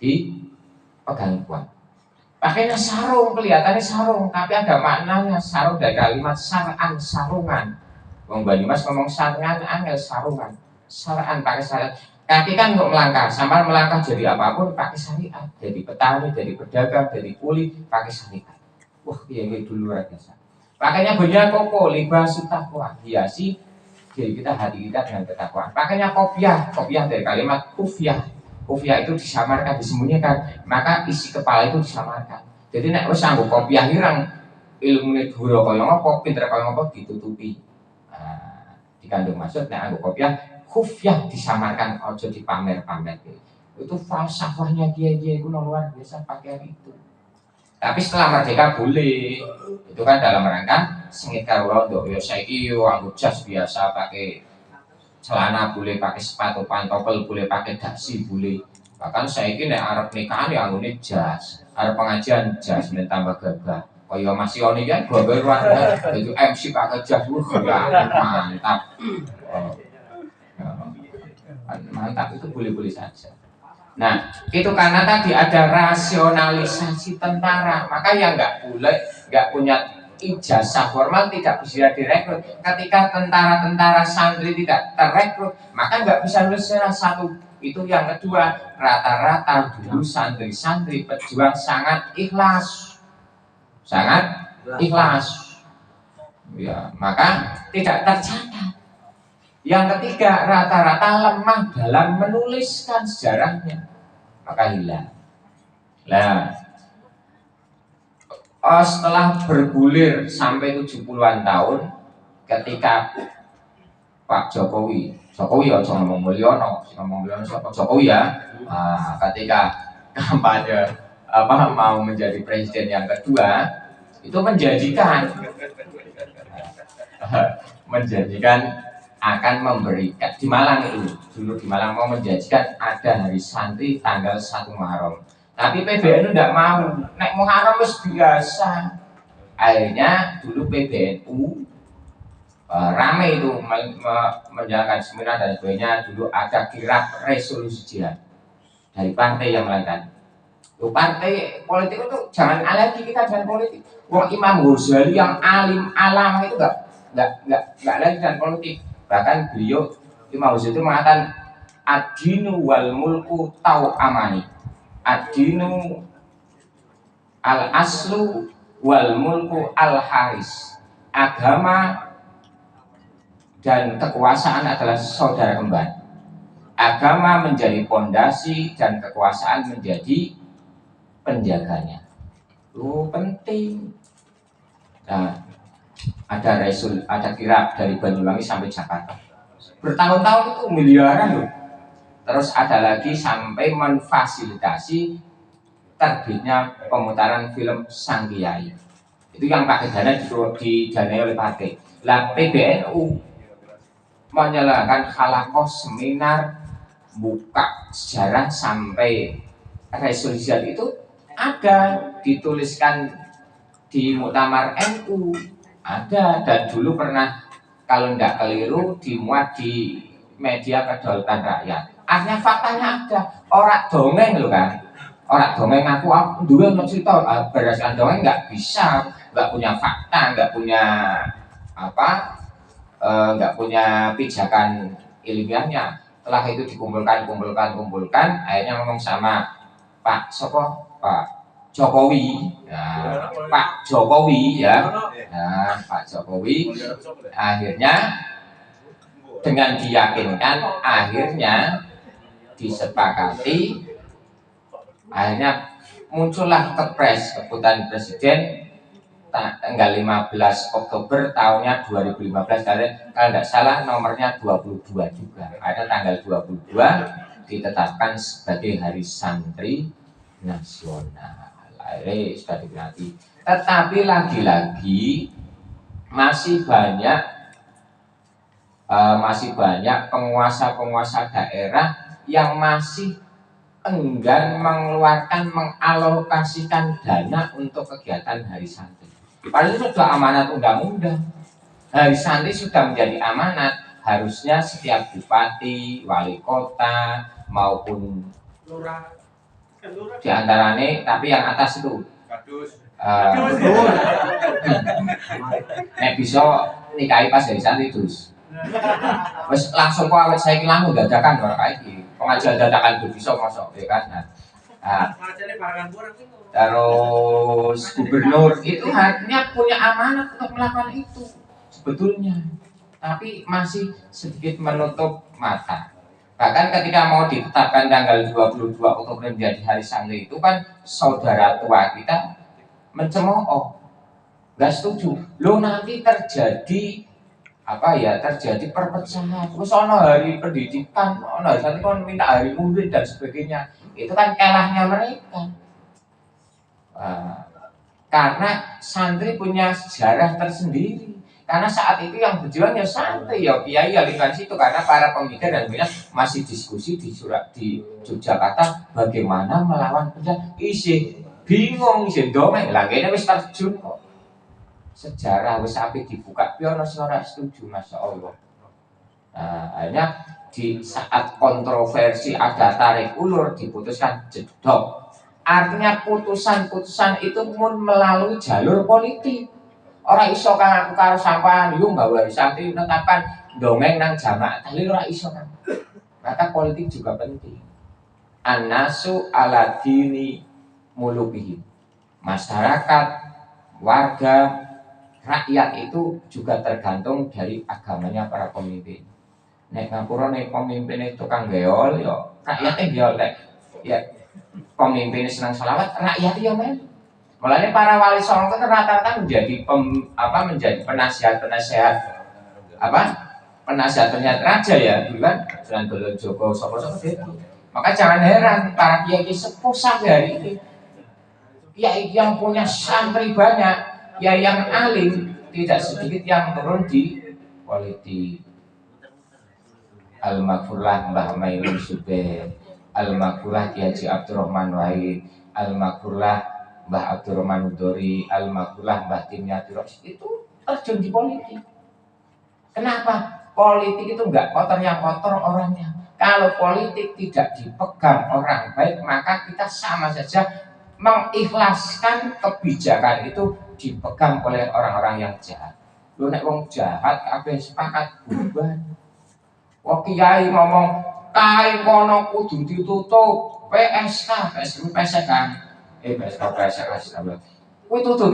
dipegang kuat. Pakainya sarung, kelihatannya sarung, tapi ada maknanya. Sarung dari kalimat sar'an, sarungan. Wong Banyumas ngomong sarungan, angel sarungan. Sar'an pakai syariat. Kaki kan untuk melangkah, sampai melangkah jadi apapun pakai syariat. Jadi petani, jadi pedagang, jadi kuli, pakai syariat. Wah, iya dulu biasa. Pakainya banyak koko, libasu taqwa, hiasi jadi kita hati kita dengan ketakwaan. Pakainya kopiah dari kalimat kufyah. Kufyah itu disamarkan, disembunyikan, maka isi kepala itu disamarkan. Jadi nek wis nganggo kopiah hirang ilmune dhuwur kaya ngopo, pinter kaya ngopo ditutupi. Nah, dikandung maksud nek nganggo kopiah kufyah disamarkan, ojo dipamer-pamer. Itu falsafahnya kiai-kiai itu luar biasa pakaian itu. Tapi setelah merdeka boleh, itu kan dalam rangka sengit karo rondo. Ya saiki yo anggo jas biasa, pakai celana boleh, pakai sepatu pantopel boleh, pakai dasi boleh. Bahkan saiki nek arep nikahan ya anggone jas, arep pengajian jas men tambah gagah. Kaya Mas Yoni kan gawe warga itu MC pakai jas ya mantap. Oh, ya, mantap itu boleh-boleh saja. Nah, itu karena tadi ada rasionalisasi tentara, maka yang nggak punya ijazah formal tidak bisa direkrut. Ketika tentara-tentara santri tidak terrekrut, maka nggak bisa lulus salah satu. Itu yang kedua, rata-rata dulu santri-santri pejuang sangat ikhlas. Sangat ikhlas, ya, maka tidak tercatat. Yang ketiga, rata-rata lemah dalam menuliskan sejarahnya, maka hilang. Nah, setelah bergulir sampai 70-an tahun, ketika Pak Jokowi ya ngomong Mulyono siapa Jokowi ya, ketika kampanye mau menjadi presiden yang kedua itu menjanjikan akan memberikan di Malang itu dulu di Malang mau menjanjikan ada hari santri tanggal 1 Muharram, tapi PBNU tidak mau, nek Muharram biasa. Akhirnya dulu PBNU ramai itu menjalankan seminar dan sebagainya. Dulu ada kirap resolusi jihad dari partai yang melakukan. Partai politik itu jangan lagi kita dengan politik. Wong Imam Ghazali yang alim alam itu nggak lagi dengan politik. Bahkan beliau Imam Ghazali itu mengatakan ad-dinu wal mulku tau amani. Ad-dinu al aslu wal mulku al haris. Agama dan kekuasaan adalah saudara kembar. Agama menjadi pondasi dan kekuasaan menjadi penjaganya. Penting. Nah, ada kirap dari Banyuwangi sampai Jakarta. Bertahun-tahun itu miliaran loh. Terus ada lagi sampai memfasilitasi terbitnya pemutaran film Sang Kiai. Itu yang pakai dana didanai oleh partai. Lah PBNU menyelenggarakan halakoh seminar buka sejarah sampai resolusi itu ada dituliskan di Muktamar NU ada, dan dulu pernah kalau tidak keliru dimuat di media Kedaulatan Rakyat. Artinya faktanya ada, orang dongeng loh kan, orang dongeng aku dulu mau cerita berdasarkan dongeng nggak bisa, nggak punya fakta, nggak punya nggak punya pijakan ilmiahnya. Setelah itu dikumpulkan, akhirnya ngomong sama Pak Jokowi, nah, Pak Jokowi ya, nah, Pak Jokowi akhirnya dengan diyakinkan, akhirnya disepakati, akhirnya muncullah Kepres keputusan Presiden tanggal 15 Oktober tahunnya 2015, kalau tidak salah nomornya 22 juga. Ada tanggal 22 ditetapkan sebagai Hari Santri Nasional. Akhirnya sudah diperingati. Tetapi lagi-lagi masih banyak penguasa-penguasa daerah yang masih enggan mengalokasikan dana untuk kegiatan Hari Santri. Padahal itu sudah amanat undang-undang. Hari Santri sudah menjadi amanat. Harusnya setiap bupati, wali kota maupun lurah di antaranya, tapi yang atas itu bisa nikahi pas Hari Santri terus. Wes langsung kok awet saya langsung dadakan orang kayak gini. Pengajian dadakan bisa masuk ya kan. Terus gubernur itu hanya punya amanat untuk melakukan itu sebetulnya, tapi masih sedikit menutup mata. Bahkan ketika mau ditetapkan tanggal 22 Oktober menjadi Hari Santri itu kan saudara tua kita mencemooh, nggak setuju. Lo nanti terjadi perpecahan. Terus ono hari pendidikan, ono hari santri kan minta hari murid dan sebagainya. Itu kan kelahnya mereka. Karena santri punya sejarah tersendiri. Karena saat itu yang berjuang ya santri, ya kiai, ya lingkungan situ. Karena para pemikir dan pemikir masih diskusi di Yogyakarta bagaimana melawan penjajah. Bingung sing dongeng lah kene wis terjun kok. Sejarah wis apik dibuka piye ana sing ora setuju masyaallah. Nah, akhirnya di saat kontroversi ada tarik ulur diputuskan jedok. Artinya putusan-putusan itu pun melalui jalur politik. Orang iso kang aku karo sampean yo nggawe santri netapan dongeng nang jamaah tahlil ora iso kan. Maka politik juga penting. An-nasu ala dini mulukihim. Masyarakat, warga, rakyat itu juga tergantung dari agamanya para pemimpin. Nek ngapura nek pemimpin itu tukang geol yo rakyatnya geol ya pemimpin senang selawat rakyat yo men. Mulanya para wali songo itu rata-rata menjadi menjadi penasihat penasihat raja ya dulu kan Sunan Joko sapa-sapa itu. Maka jangan heran para kiai sepuh sampai hari ini kiai yang punya santri banyak, kiai yang alim tidak sedikit yang turun di politik. Al-Maghfurlah Mbah Mailun Subeh, Al-Maghfurlah Kiai Haji Abdurrahman Wahid, Al-Maghfurlah Mbah Abdurrahman Udori, Al-Maghfurlah Mbah Timyati itu terjun di politik. Kenapa? Politik itu enggak kotor, yang kotor orangnya. Kalau politik tidak dipegang orang baik, maka kita sama saja mengikhlaskan kebijakan itu dipegang oleh orang-orang yang jahat. Lu nek wong jahat kabeh sepakat bubar. Wong kiai ngomong kae kono kudu ditutup PSK, PSK. Kuwi tutup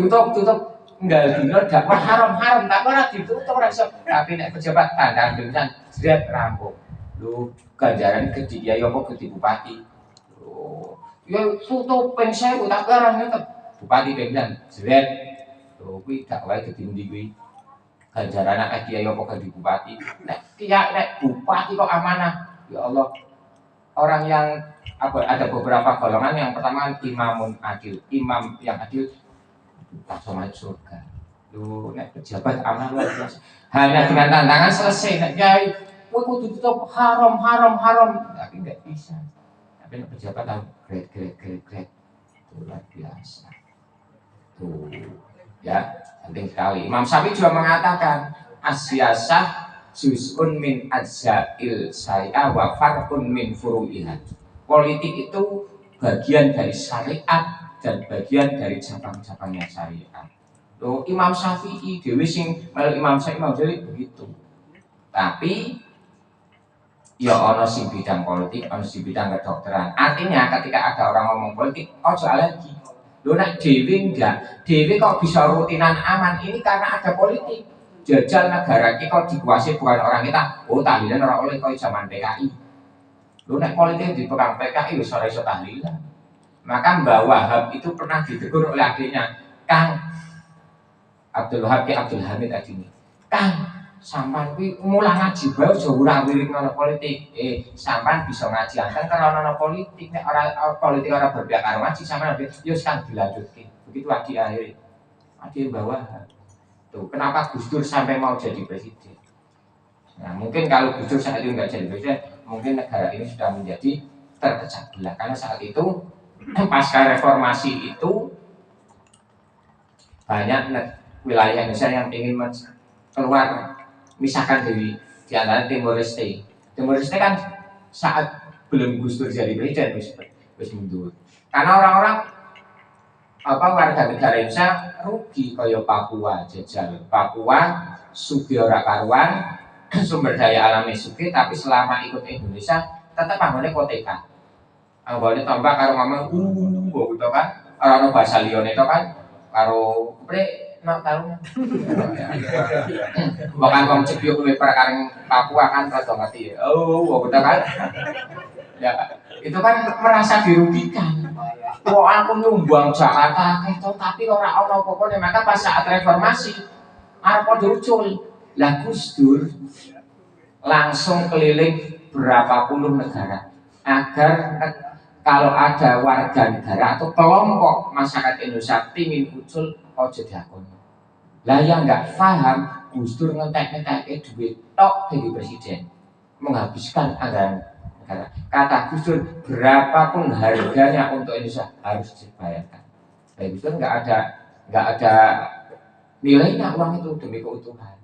enggak dino dakwah haram tapi ora ditutup ora iso. Tapi nek pejabat tandang dengan jret rampung. Lu ganjaran gede kiai apa gede bupati. Ya tutup ping 1000 tapi ora ngetep. Bupati pengdan jret. Kuwi dakwah gede ndi kuwi. Ganjaran anak kiai apa gede bupati. Nek bupati kok amanah. Ya Allah. Orang yang ada beberapa golongan. Yang pertama imamun adil, imam yang adil langsung masuk surga. Lu nek pejabat aman luar biasa. Hanya dengan tantangan selesai. Nek kiai kudu tutup haram. Tapi enggak bisa. Tapi nek pejabat tahu grade luar biasa. Tuh ya, penting sekali. Imam Syafi'i juga mengatakan asyasah juz'un min ajza'il syari'ah wa farqun min furu'iha. Politik itu bagian dari syariat dan bagian dari cabang-cabangnya syariat. Loh, Imam Syafi'i dhewe sing Imam Syafi'i begitu. Tapi ya ono sing bidang politik, ono sing bidang kedokteran. Artinya ketika ada orang ngomong politik, ojo lagi. Loh nek dhewe enggak, dhewe kok bisa rutinan aman ini karena ada politik. Jajal negara kita kok dikuasai bukan orang kita. Oh tahlilan orang oleh kau zaman PKI. Loh nek politik dipegang PKI wis ora iso tahlilan. Maka Mbah Wahab itu pernah ditegur oleh adiknya, Kang Abdul Wahab ke Abdul Hamid adini. Kang, sampan kuwi mulang ngaji bae aja ora wirid nang politik. Sampan bisa ngaji anten karena ana politik nek ora politik ora berpihak karo ngaji sampean yo kan dilanjutke. Begitu adik akhir. Adik Mbah Wahab. Tuh, kenapa Gus Dur sampai mau jadi presiden? Nah, mungkin kalau Gus Dur saat itu nggak jadi presiden, mungkin negara ini sudah menjadi terpecah belah. Karena saat itu pasca reformasi itu banyak wilayah Indonesia yang ingin keluar, misalkan di antara Timor Leste. Timor Leste kan saat belum Gus Dur jadi presiden wis mundur. Karena orang-orang warga negara Indonesia rugi kaya Papua jajal. Papua sugih ora karuan, sumber daya alami sugih tapi selama ikut Indonesia tetap anggone koteka. Anggone tambah karo ngomong gitu kan. Ora ono bahasa liyane to kan karo nak tahu. Bukan wong cebyuk kuwi perkara Papua kan rada ngerti. Oh, gitu kan. Ya, itu kan merasa dirugikan. Wong aku nyumbang Jakarta keto tapi ora ana apa-apa, maka pas saat reformasi arep padha ucul. Lah Gus Dur langsung keliling berapa puluh negara agar kalau ada warga negara atau kelompok masyarakat Indonesia pingin ucul ojo diakoni. Lah yang enggak paham Gus Dur ngentek-ngentek duit tok dari presiden menghabiskan anggaran negara. Kata Gus Dur berapapun harganya untuk Indonesia harus dibayarkan. Gus Dur nggak ada nilainya uang itu demi keutuhan.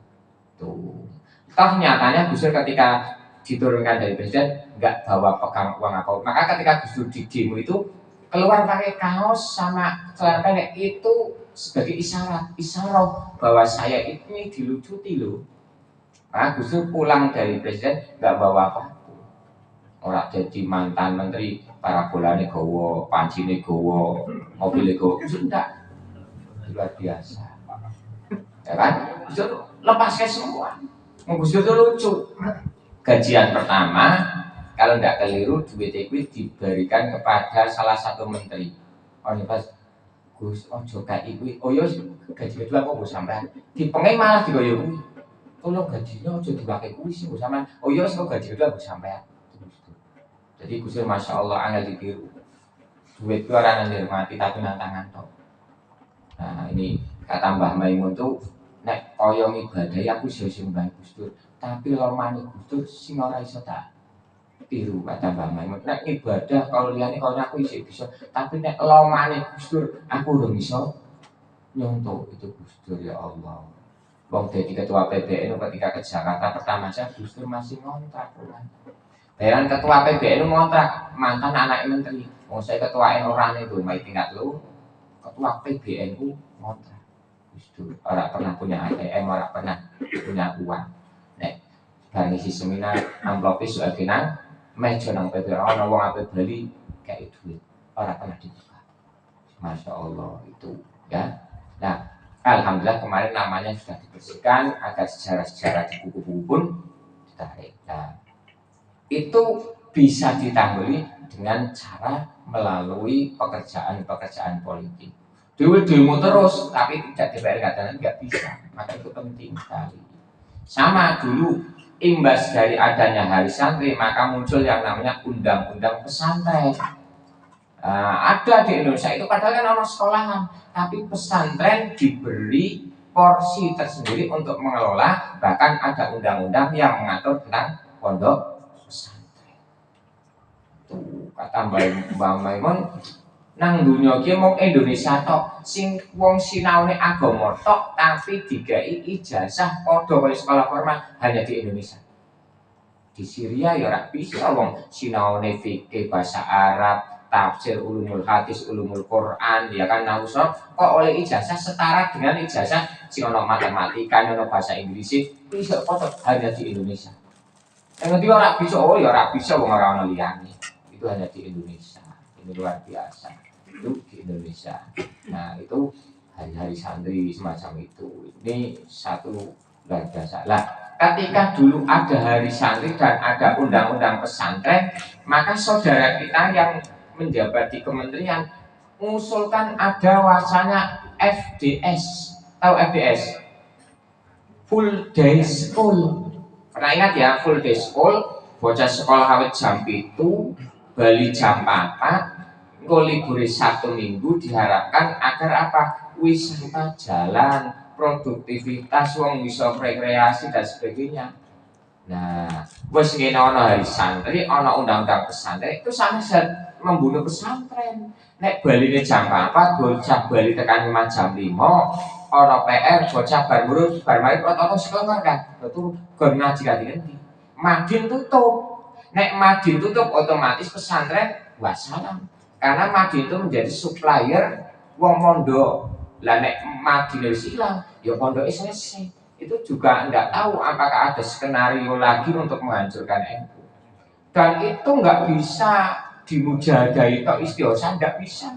Tuh. Toh nyatanya Gus Dur ketika diturunkan dari presiden nggak bawa pegang uang apa. Maka ketika Gus Dur di demo itu keluar pakai kaos sama celana pendek itu sebagai isyarat bahwa saya ini dilucuti loh. Maka Gus Dur pulang dari presiden nggak bawa apa. Orang jadi mantan menteri para bolanya gowo, pancine gowo, mobilnya gowo, sudah luar biasa, ya kan? Gus Dur lepaskan semua. Gus Dur itu lucu. Gajian pertama, kalau tidak keliru, duit itu diberikan kepada salah satu menteri. Oh ini pas Gus, ojo kayak ibu, oh yo gaji kedua kok gue sampai di pengen malah digoyong. Tolong gajinya ojo dipakai kuis gue sama. Oh yo kok gaji kedua gue sampai. Jadi Gus Dur masya Allah angel ditiru. Duit itu orang yang dihormati tapi nantangan toh. Nah ini kata Mbah Maimun tuh nek koyong ibadah ya aku sing Mbah Gus Dur. Tapi lomane Gus Dur sing ora iso tak tiru kata Mbah Maimun. Nek ibadah kalau liyane kalau aku isih bisa, tapi nek lomane Gus Dur aku ora iso nyontoh itu Gus Dur ya Allah. Wong dadi ketua PBN ketika ke Jakarta pertama saja Gus Dur masih ngontrak kan. Bayaran ketua PBN ngontrak mantan anak menteri. Mau saya ketua orang itu mai tingkat lu. Ketua PBN ngontrak. Gus Dur orang pernah punya ATM, orang pernah punya uang. Nek bar ngisi seminar amplop isu akhirnya meja nang PBN ana wong ape bali kayak duit. Orang pernah dibuka. Masya Allah itu ya. Nah, alhamdulillah kemarin namanya sudah dibersihkan agar sejarah-sejarah di buku-buku pun ditarik. Nah, itu bisa ditangguli dengan cara melalui pekerjaan politik. Demo terus, tapi tidak DPR katanya nggak bisa, maka itu penting sekali. Sama dulu imbas dari adanya Hari Santri, maka muncul yang namanya Undang-Undang Pesantren. Ada di Indonesia itu padahal kan orang sekolahan, tapi pesantren diberi porsi tersendiri untuk mengelola. Bahkan ada undang-undang yang mengatur tentang pondok pesantren. Tuh kata Mbak Maimun nang dunia ki mung Indonesia tok sing wong sinaune agama tok tapi digai ijazah padha kaya sekolah formal hanya di Indonesia. Di Syria ya ora bisa wong sinaune fikih bahasa Arab, tafsir ulumul hadis, ulumul Quran, ya kan nausor kok oleh ijazah setara dengan ijazah sing ono matematika, ono bahasa Inggris bisa padha hanya di Indonesia. Yang kedua orang bisa, oh ya orang bisa orang liyane. Itu hanya di Indonesia. Ini luar biasa. Itu di Indonesia. Nah itu hari-hari santri semacam itu. Ini satu luar biasa. Lah, ketika dulu ada hari santri dan ada undang-undang pesantren, maka saudara kita yang menjabat di kementerian mengusulkan ada wacana FDS. Tahu FDS? Full Day School. Pernah ingat ya, full day school, bocah sekolah awet jam itu, bali jam 4, libur 1 minggu diharapkan agar apa? Wisata jalan, produktivitas, wong bisa rekreasi dan sebagainya. Nah, wis ngene ana hari santri, ana undang-undang pesantren itu sama saja membunuh pesantren. Nek baline jam 4, bocah bali tekan rumah jam 5, ana PR bocah bar murut bar mari protokol sekolah kan. Betul gon ngaji ganti. Madin tutup. Nek Madin tutup otomatis pesantren wassalam. Karena Madin itu menjadi supplier wong mondok. Lah nek Madin wis ilang, ya pondoke selesai. Itu juga enggak tahu apakah ada skenario lagi untuk menghancurkan NU. Dan itu enggak bisa dimujadai atau istighosah, enggak bisa.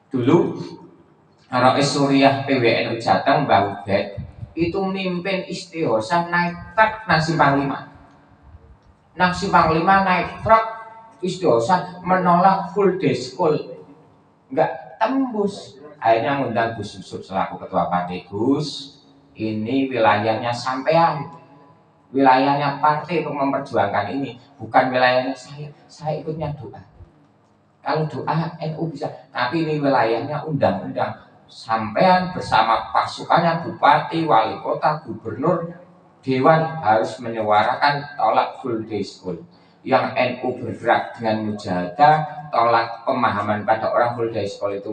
Dulu Rais Suriah PWNU Jateng Mbah Ubed itu mimpin istighosah naik truk nasi panglima. Nasi panglima naik truk istighosah menolak full day school. Enggak tembus. Akhirnya ngundang Gus Yusuf selaku ketua partai. Gus, ini wilayahnya sampean. Wilayahnya partai untuk memperjuangkan ini, bukan wilayahnya saya. Saya ikutnya doa. Kalau doa NU bisa, tapi ini wilayahnya undang-undang. Sampean bersama pasukannya bupati, wali kota, gubernur, dewan harus menyuarakan tolak full day school. Yang NU bergerak dengan mujahadah, tolak pemahaman pada orang full day school itu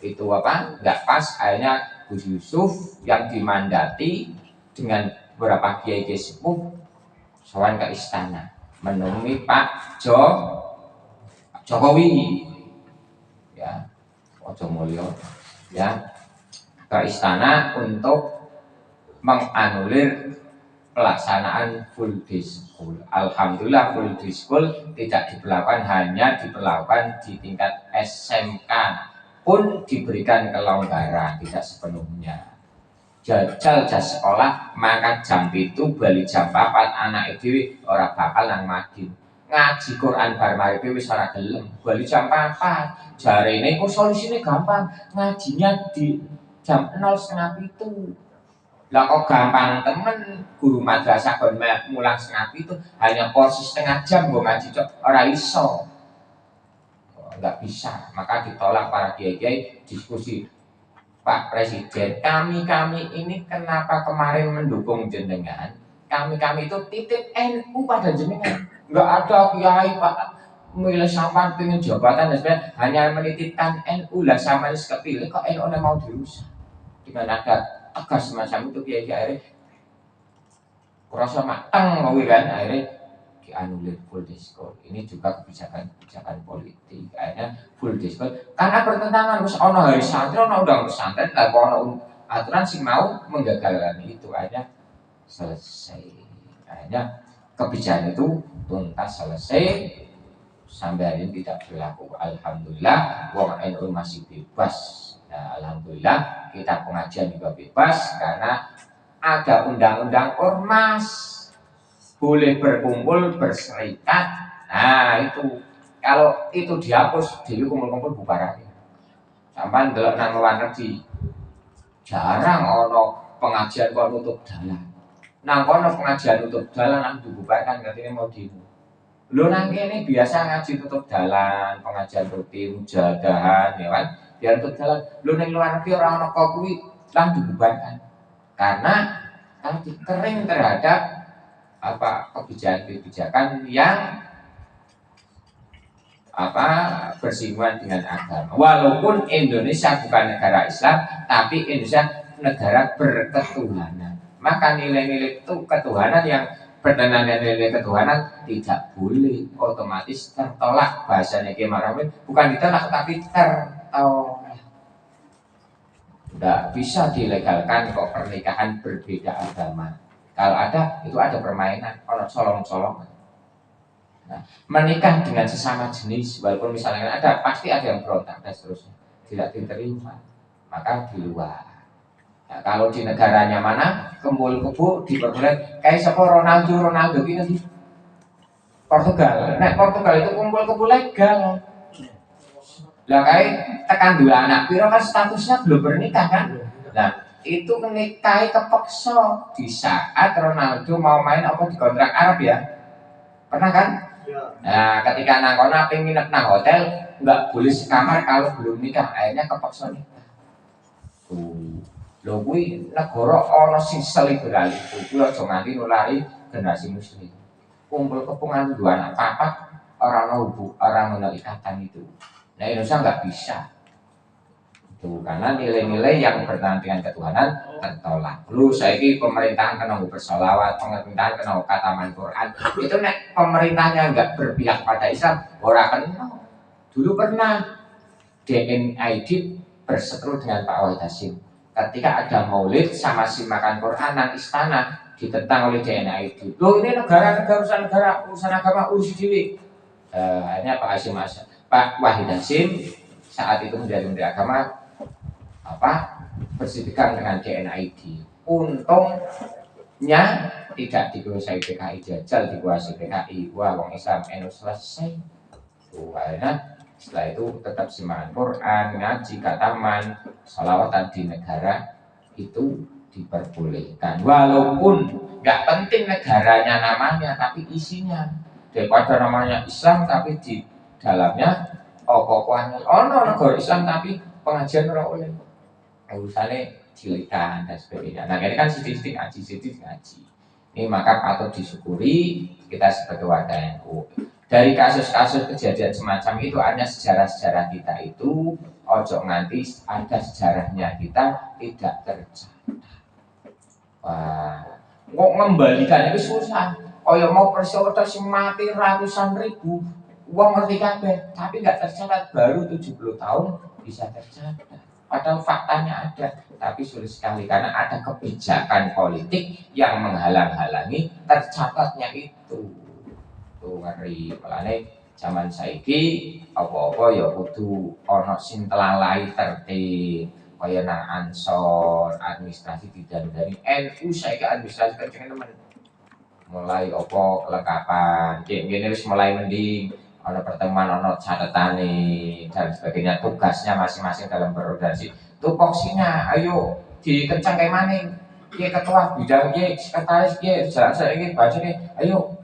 itu apa nggak pas, akhirnya Gus Yusuf yang dimandati dengan beberapa kiai sepuh sowan ke istana menemui Pak Jokowi ya, Ojo Mulyo ya, ke istana untuk menganulir pelaksanaan full day school. Alhamdulillah full day school tidak diberlakukan, hanya diberlakukan di tingkat SMK pun diberikan kelonggaran, tidak sepenuhnya. Jajal jas sekolah maka jam itu bali jam 4 anak itu ora bakal nang madin. Ngaji Quran bar maripe wis ora gelem, bali jam 4. Jarene kok solusine gampang, ngajinya di jam 0:30. Lah kok gampang temen, guru madrasah kon mulang 0:30 hanya porsi setengah jam kok ngaji cok ora iso. Enggak bisa, maka ditolak para kiai-kiai diskusi. Pak Presiden, kami ini kenapa kemarin mendukung jenengan? Kami itu titip NU pada jenengan. Enggak ada kiai Pak milih sampan pengen jabatan dan sebagainya, hanya menitipkan NU lah sama ini kepilih kok NU mau dirusak. Dengan ada tegas semacam itu kiai akhirnya kurasa matang mau kan akhirnya dianulir full day school. Ini juga kebijakan politik. Akhirnya full day school karena bertentangan wis ono hari santri, ono undang pesantren, lah ono aturan sing mau menggagalkan itu, akhirnya selesai. Akhirnya kebijakan itu tuntas selesai sampai hari ini tidak berlaku. Alhamdulillah wong NU masih bebas. Nah, alhamdulillah kita pengajian juga bebas karena ada undang-undang ormas. Boleh berkumpul, berserikat. Nah itu kalau itu dihapus, jadi kumpul-kumpul bubar aja. Sampai ndelok nang luar negeri jarang ono pengajian kok nutup dalan. Nang kono pengajian nutup dalan nang dibubarkan katanya mau demo. Lho nang kene biasa ngaji tutup dalan, pengajian rutin, mujadahan ya kan. Biar tutup dalan. Lho nang luar negeri ora ono kok kuwi lang dibubarkan. Karena tadi kering terhadap apa kebijakan yang apa bersinggungan dengan agama. Walaupun Indonesia bukan negara Islam, tapi Indonesia negara berketuhanan. Maka nilai-nilai itu ketuhanan yang bertentangan dengan nilai ketuhanan tidak boleh, otomatis tertolak. Bahasanya Kiai Ma'ruf bukan ditolak tapi tertolak. Tidak bisa dilegalkan kok pernikahan berbeda agama. Kalau ada, itu ada permainan, orang colong-colongan. Nah, menikah dengan sesama jenis, walaupun misalnya ada, pasti ada yang berontak dan seterusnya, tidak diterima, maka di luar. Nah, kalau di negaranya mana, kumpul kebo diperbolehkan, kayak siapa Ronaldo ini di Portugal. Nah, Portugal itu kumpul kebo legal. Lah kayak tekan dua anak, piro kan statusnya belum bernikah kan? Nah, itu menikahi kepeksa di saat Ronaldo mau main apa di kontrak Arab ya, pernah kan? Nah ketika nang kono pengen nginep nang hotel nggak boleh sekamar kalau belum nikah, akhirnya kepeksa nikah. Lho kuwi negara ana sing seliberal itu, kuwi aja nganti nulari generasi muslim. Kumpul kepungan dua anak papat orang ono ikatan itu. Nah Indonesia nggak bisa. Karena nilai-nilai yang bertentangan dengan ketuhanan tertolak. Lu saiki pemerintahan kena bersolawat, pemerintahan kena kataman Quran. Itu nek pemerintahnya enggak berpihak pada Islam, ora kena. Dulu pernah DNID berseteru dengan Pak Wahid Hasyim. Ketika ada maulid sama si makan Quran nang istana ditentang oleh DNID. Loh ini negara urusan agama urus dhewe. Akhirnya Pak Wahid Hasyim saat itu menjadi menteri agama bersihkan dengan DNID. Untungnya tidak dikuasai PKI, jajal dikuasai PKI. Wah, wong Islam NU selesai. Akhirnya setelah itu tetap simakan Quran, ngaji, kataman, sholawatan di negara itu diperbolehkan. Walaupun nggak penting negaranya namanya, tapi isinya. Daripada namanya Islam tapi di dalamnya pokoknya negara Islam tapi pengajian ora oleh. Urusannya cilikan dan sebagainya. Nah ini kan sidik-sidik ngaji. Ini maka patut disyukuri kita sebagai warga NU. dari kasus-kasus kejadian semacam itu ada sejarah-sejarah kita itu ojo nganti ada sejarahnya kita tidak tercatat. Wah, kok ngembalikan itu susah. Kaya mau peristiwa sing mati ratusan ribu, uang ngerti kabeh, tapi nggak tercatat baru 70 tahun bisa tercatat. Padahal faktanya ada, tapi sulit sekali karena ada kebijakan politik yang menghalang-halangi tercatatnya itu. Tuh ngeri, pelane zaman saiki apa-apa ya kudu ana sing telalai tertib. Kaya nang ansor administrasi didandani NU saiki administrasi kenceng temen. Mulai apa kelengkapan, kene wis mulai mending ana pertemuan ana catetane dan sebagainya tugasnya masing-masing dalam berorganisasi. Tupoksinya ayo dikencang kayak maning. Ki ketua bidang ki sekretaris ki saiki bajine ayo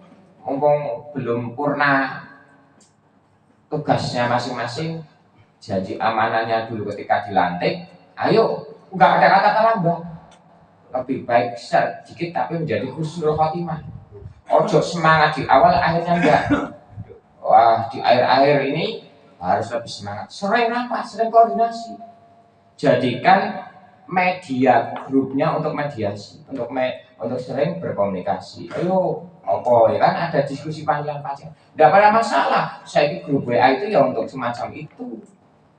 mumpung belum purna tugasnya masing-masing janji amanahnya dulu ketika dilantik ayo nggak ada kata terlambat lebih baik sedikit tapi menjadi husnul khotimah ojo semangat di awal akhirnya enggak wah di akhir-akhir ini harus lebih semangat sering apa sering koordinasi jadikan media grupnya untuk mediasi untuk sering berkomunikasi ayo apa ya kan ada diskusi panjang-panjang tidak ada masalah saya ini grup WA itu ya untuk semacam itu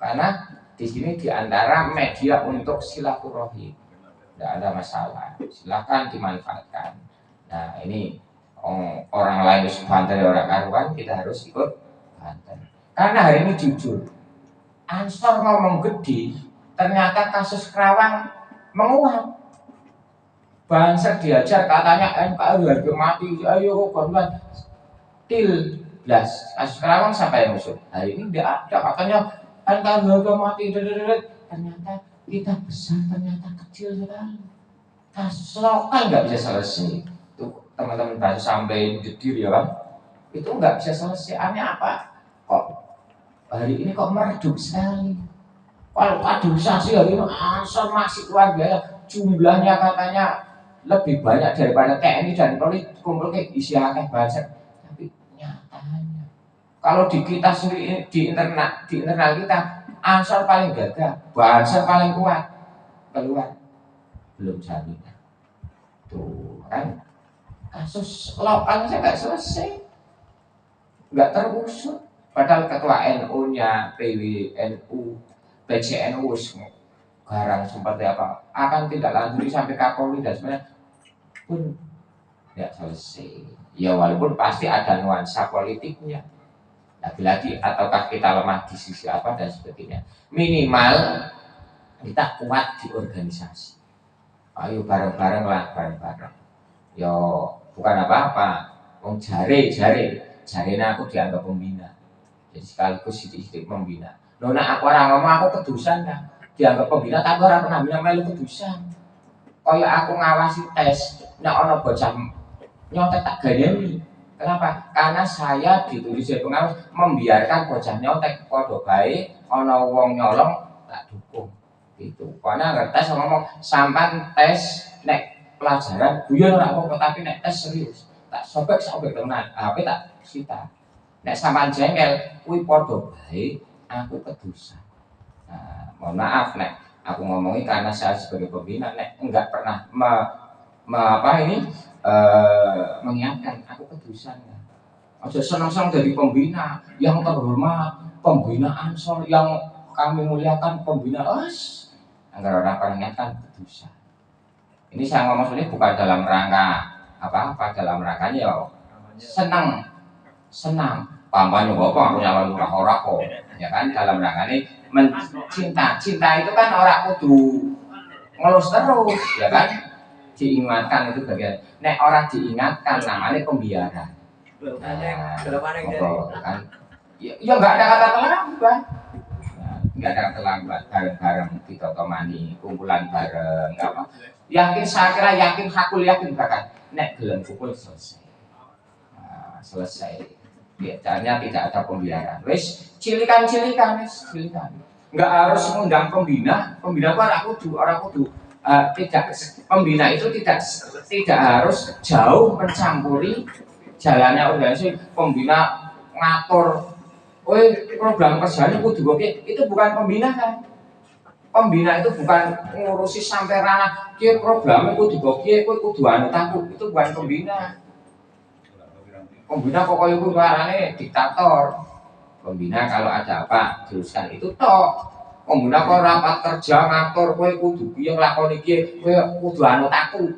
karena di sini diantara media untuk silaturahim tidak ada masalah silakan dimanfaatkan nah ini orang lain harus banten orang karuan kita harus ikut banten karena hari ini jujur Ansor ngomong gede ternyata kasus Kerawang menguap Banser diajar katanya NKRI harga mati, ayo korban til belas. Kasus Kerawang siapa yang musuh? Hari ini tidak ada katanya NKRI harga mati, ternyata kita besar, ternyata kecil sekali. Kasus lokal nggak bisa selesai. Tuh teman-teman bahasa sampai jedir ya bang, itu nggak bisa selesai. Aneh apa? Kok hari ini kok meredup sekali? Kalau kaderisasi hari ini asal masih luar biasa, jumlahnya katanya lebih banyak daripada TNI dan Polri kumpul ke isi akeh banget. Tapi nyatanya kalau di kita sendiri di internal kita Ansor paling gagah, Banser paling kuat keluar belum jaminan. Tuh kan kasus lokal saya nggak selesai, nggak terusut. Padahal ketua NU-nya, PWNU, PCNU garang seperti apa akan tidak lanjut sampai Kapolri dan sebenarnya pun tidak selesai ya walaupun pasti ada nuansa politiknya lagi-lagi ataukah kita lemah di sisi apa dan sebagainya minimal kita kuat di organisasi ayo bareng-bareng lah bareng-bareng yo bukan apa-apa jare aku dianggap pembina jadi sekaligus sidik-sidik membina nona aku orang ngomong aku kedusan kan dianggap pembina tapi orang pernah bilang melu kedusan kaya aku ngawasi tes nek ana bocah nyontek tak gayeni kenapa? Karena saya ditulis jadi pengawas membiarkan bocah nyontek padha bae ana wong nyolong tak dukung gitu karena ngertes ngomong sampan tes nek pelajaran guyon ora apa tapi nek tes serius tak sobek tenan HP tak sita nek sampan jengkel kuwi padha bae aku kedusan nah, mohon maaf nek aku ngomongin karena saya sebagai pembina nek enggak pernah mengingatkan aku kedusan ya. Aja senang-senang jadi pembina yang terhormat, pembina Ansor yang kami muliakan pembina agar orang mengingatkan kedusan. Ini saya ngomong ini bukan dalam rangka apa-apa dalam rangkanya ya senang pampanya bapak aku nyala lurah kok ya kan dalam rangka ini cinta itu kan orang kudu ngelus terus ya kan diingatkan itu bagian nek orang diingatkan namanya pembiaran kan ya nggak ada kata terlambat nggak ada kata terlambat bareng-bareng kita temani kumpulan bareng apa yakin saya kira yakin hakul yakin bahkan nek gelem kumpul selesai biasanya tidak ada pembiaran wis cilikan nggak harus mengundang pembina orang kudu tidak pembina itu tidak harus jauh mencampuri jalannya organisasi pembina ngatur. Program kerjanya kudu itu bukan pembina kan? Pembina itu bukan ngurusi sampai ranah kia programnya kudu kudu anut aku, itu bukan pembina. Pembina kok koyo kuwi arane diktator. Pembina kalau ada apa teruskan itu toh. Pembina kok rapat kerja ngatur kowe kudu piye nglakoni iki, kowe kudu anut aku.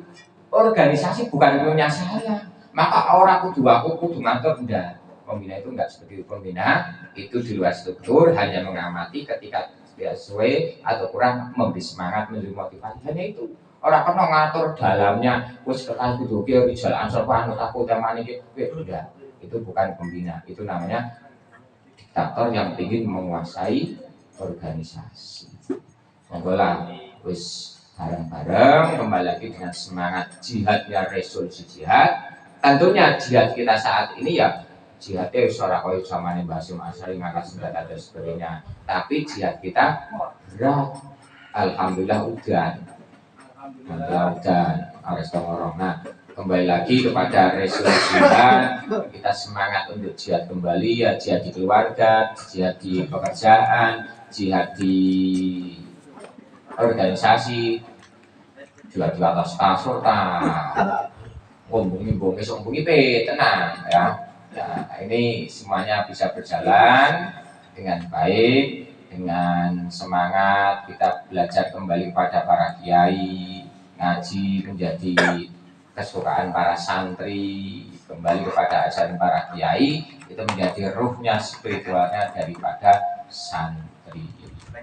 Organisasi bukan punya saya. Maka orang kudu aku kudu ngatur enggak. Pembina itu enggak seperti itu. Pembina itu di luar struktur hanya mengamati ketika sesuai atau kurang memberi semangat, memberi motivasi, hanya itu. Orang pernah ngatur dalamnya, wis kekal kudu ki rijal ansor anut aku temane iki. Enggak. Itu bukan pembina. Itu namanya diktator yang ingin menguasai organisasi. Monggolah wis bareng-bareng kembali lagi dengan semangat jihadnya resolusi jihad. Tentunya jihad kita saat ini ya jihadnya ora koyo zamane Mbah Hasyim Asy'ari ngangkat senjata dan sebagainya. Tapi jihad kita berat. Alhamdulillah udan. Harus ngorong. Nah, kembali lagi kepada resolusi jihad. Kita semangat untuk jihad kembali ya, jihad di keluarga, jihad di pekerjaan, jihad di organisasi, jihad di atas kasur ngombongi tenang ya. Ya, ini semuanya bisa berjalan dengan baik, dengan semangat. Kita belajar kembali pada para kiai, ngaji menjadi kesukaan para santri, kembali kepada ajaran para kiai, itu menjadi ruhnya spiritualnya daripada santri.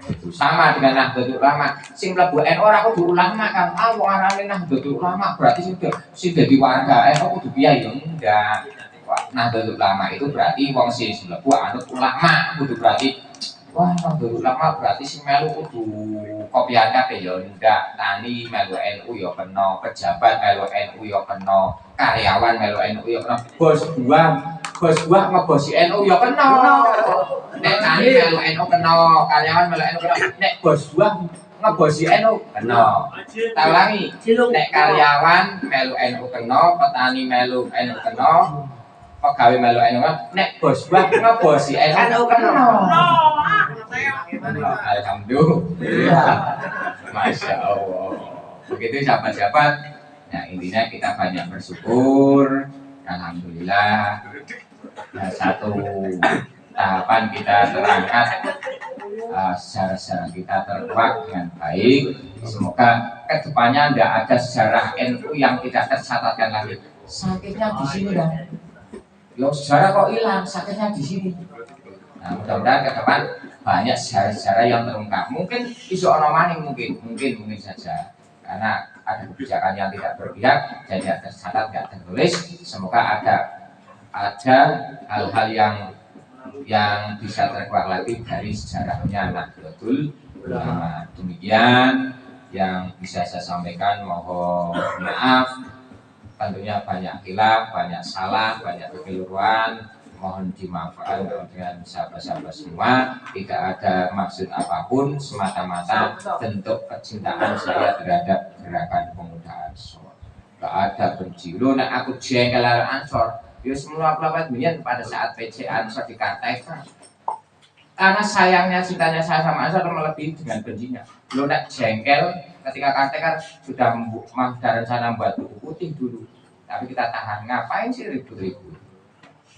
Itu sama dengan Nahdlatul Ulama. Sing mlebu NU ora kudu ulama kan. Wong arane Nahdlatul Ulama berarti sing dadi warga NU kudu kiai yo enggak. Nahdlatul Ulama itu berarti wong sing mlebu anut ulama, kudu berarti wah Nahdlatul Ulama berarti sing melu kudu kopian kabeh ya ndak, tani melu NU ya kena, pejabat melu NU ya kena, karyawan melu NU ya kena, bos buah ngebosi NU ya kena. Nek tani melu NU kena, karyawan melu NU kena, nek bos buah ngebosi NU kena. Tak ulangi, nek karyawan melu NU kena, petani melu NU kena, pegawai melu NU kena, nek bos buah ngebosi NU kena. Alhamdulillah, masya Allah. Begitu sahabat-sahabat. Nah intinya kita banyak bersyukur. Alhamdulillah. Nah, satu tahapan kita terangkat, sejarah-sejarah kita terkuak dengan baik. Semoga kedepannya tidak ada sejarah NU yang tidak tercatatkan lagi. Sakitnya di sini dah. Yo sejarah kok hilang, sakitnya di sini. Nah mudah-mudahan ke depan banyak sejarah-sejarah yang terungkap. Mungkin isu onomaning mungkin saja karena ada kebijakan yang tidak berpihak dan tidak tercatat, tidak tertulis. Semoga ada hal-hal yang bisa terkuak lagi dari sejarahnya Nahdlatul Ulama. Demikian yang bisa saya sampaikan. Mohon maaf tentunya banyak khilaf, banyak salah, banyak kekeliruan. Mohon dimaafkan dengan sahabat-sahabat semua. Tidak ada maksud apapun, semata-mata bentuk kecintaan saya terhadap gerakan pemuda Ansor. Gak ada benci. Loh, nek aku jengkel Ansor, ya semua pelapat bunyian pada saat PC Ansor dikatakan. Karena sayangnya cintanya saya sama Ansor melebihi dengan bencinya. Loh, nek jengkel ketika katakan sudah rencana buat buku putih dulu. Tapi kita tahan, ngapain sih ribut-ribut?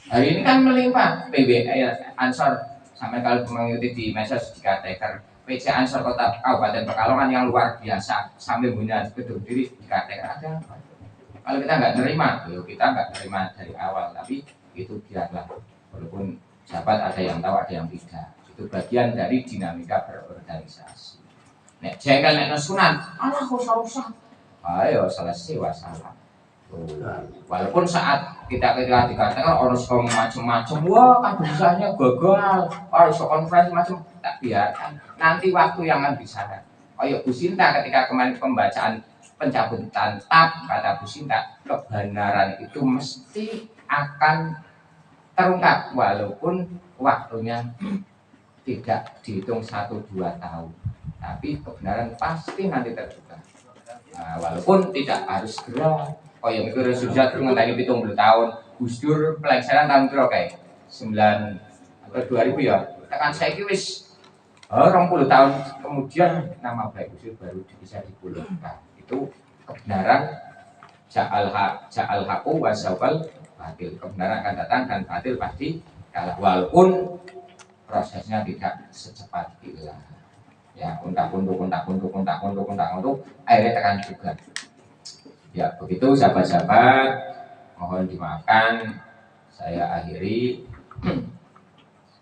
Hari ini kan melimpah Ansor sampai kalau mengikuti di medsos dikatakan PC Ansor Kota Kabupaten Pekalongan yang luar biasa sampai punya gedung diri dikatakan ada apa? Kalau kita nggak terima, kita nggak terima dari awal, tapi itu biarlah. Walaupun sahabat ada yang tahu ada yang tidak, itu bagian dari dinamika berorganisasi. Nek jengkel nek sunan, alah kok usah. Ayo selesai wasalam. Walaupun saat kita dikatakan orang suka macam-macam, wah kan berusaha gagal, orang suka konferensi macam, tak biarkan. Nanti waktu yang akan bicara. Ayo Bu Sinta ketika kemarin pembacaan pencabutan tab kata Bu Sinta, kebenaran itu mesti akan terungkap walaupun waktunya tidak dihitung 1-2 tahun, tapi kebenaran pasti nanti terbuka. Nah, walaupun tidak harus segera. Oh yang itu resolusi ngenteni 70 tahun. Gus Dur pelaksanaan tahun berapa kayak? atau 2000 ya. Tekan saiki wis 20 tahun kemudian nama baik usul baru bisa dipulihkan. Itu kebenaran ja'al haqu wa sawal batil. Kebenaran akan datang dan batil pasti kalah, walaupun prosesnya tidak secepat itulah. Ya, untak-untuk akhirnya tekan juga. Ya, begitu sahabat-sahabat, mohon dimaafkan saya akhiri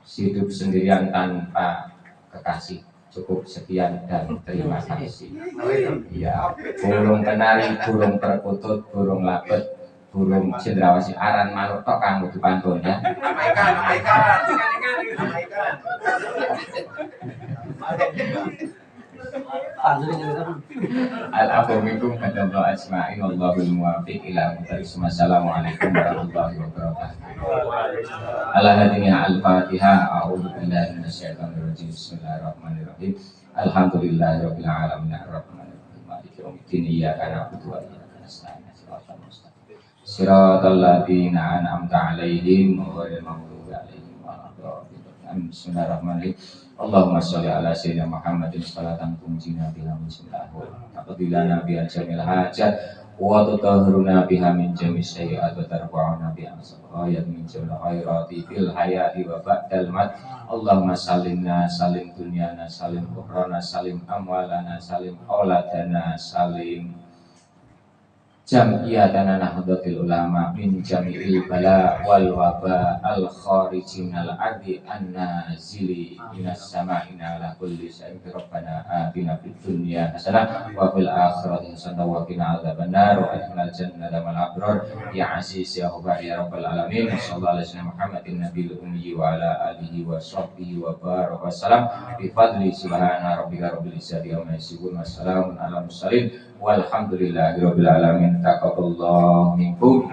hidup sendirian tanpa kekasih. Cukup sekian dan terima kasih. Ya, burung kenari, burung perkutut, burung labet, burung cendrawasih, aran manuk tok kang kudu pantun ya. Al-afu minkum kadallahu asma'in wallahul muwaffiq ila muqtaris. Assalamualaikum warahmatullahi wabarakatuh. Al-hadiniya al-fatihah. A'udzu billahi minasyaitonir rajim. Bismillahirrahmanirrahim. Alhamdulillahirabbil alamin arrahmanir rahim maliki yaumiddin iyyaka na'budu wa iyyaka nasta'in ihdinas siratal ladzina an'amta 'alaihim ghairil maghdubi 'alaihim waladdallin. Bismillahirrahmanirrahim. Allahumma sholli ala sayyidina Muhammadin salatan tunjina biha min bismillahirrahmanirrahim. Taqdilana biha jamil hajat wa tutahhiruna biha min jami' sayyi'at wa tarfa'una biha ayat min jamil khairati fil hayati wa ba'dal mat. Allahumma salimna salim dunyana salim ukhrana salim amwalana salim auladana salim jam'iyatana nahdlatul ulama min jami'il bala wal waba al khariji minal ardi an-nazili minas sama'i ala kulli shay'in. Rabbana atina fid dunya hasanah wa fil akhirati hasanah wa qina adzabannar wa adkhilnal jannata ma'al abrar ya aziz ya ghaffar ya rabbal alamin. Sallallahu alaihi wasallam Muhammadin nabiyil ummi wa ala alihi wa sahbihi wa baraka wasallam bi fadli subhana rabbika rabbil izzati amma yasifun wa salamun alal mursalin walhamdulillahi rabbil alamin. Taqabbalallahu minkum.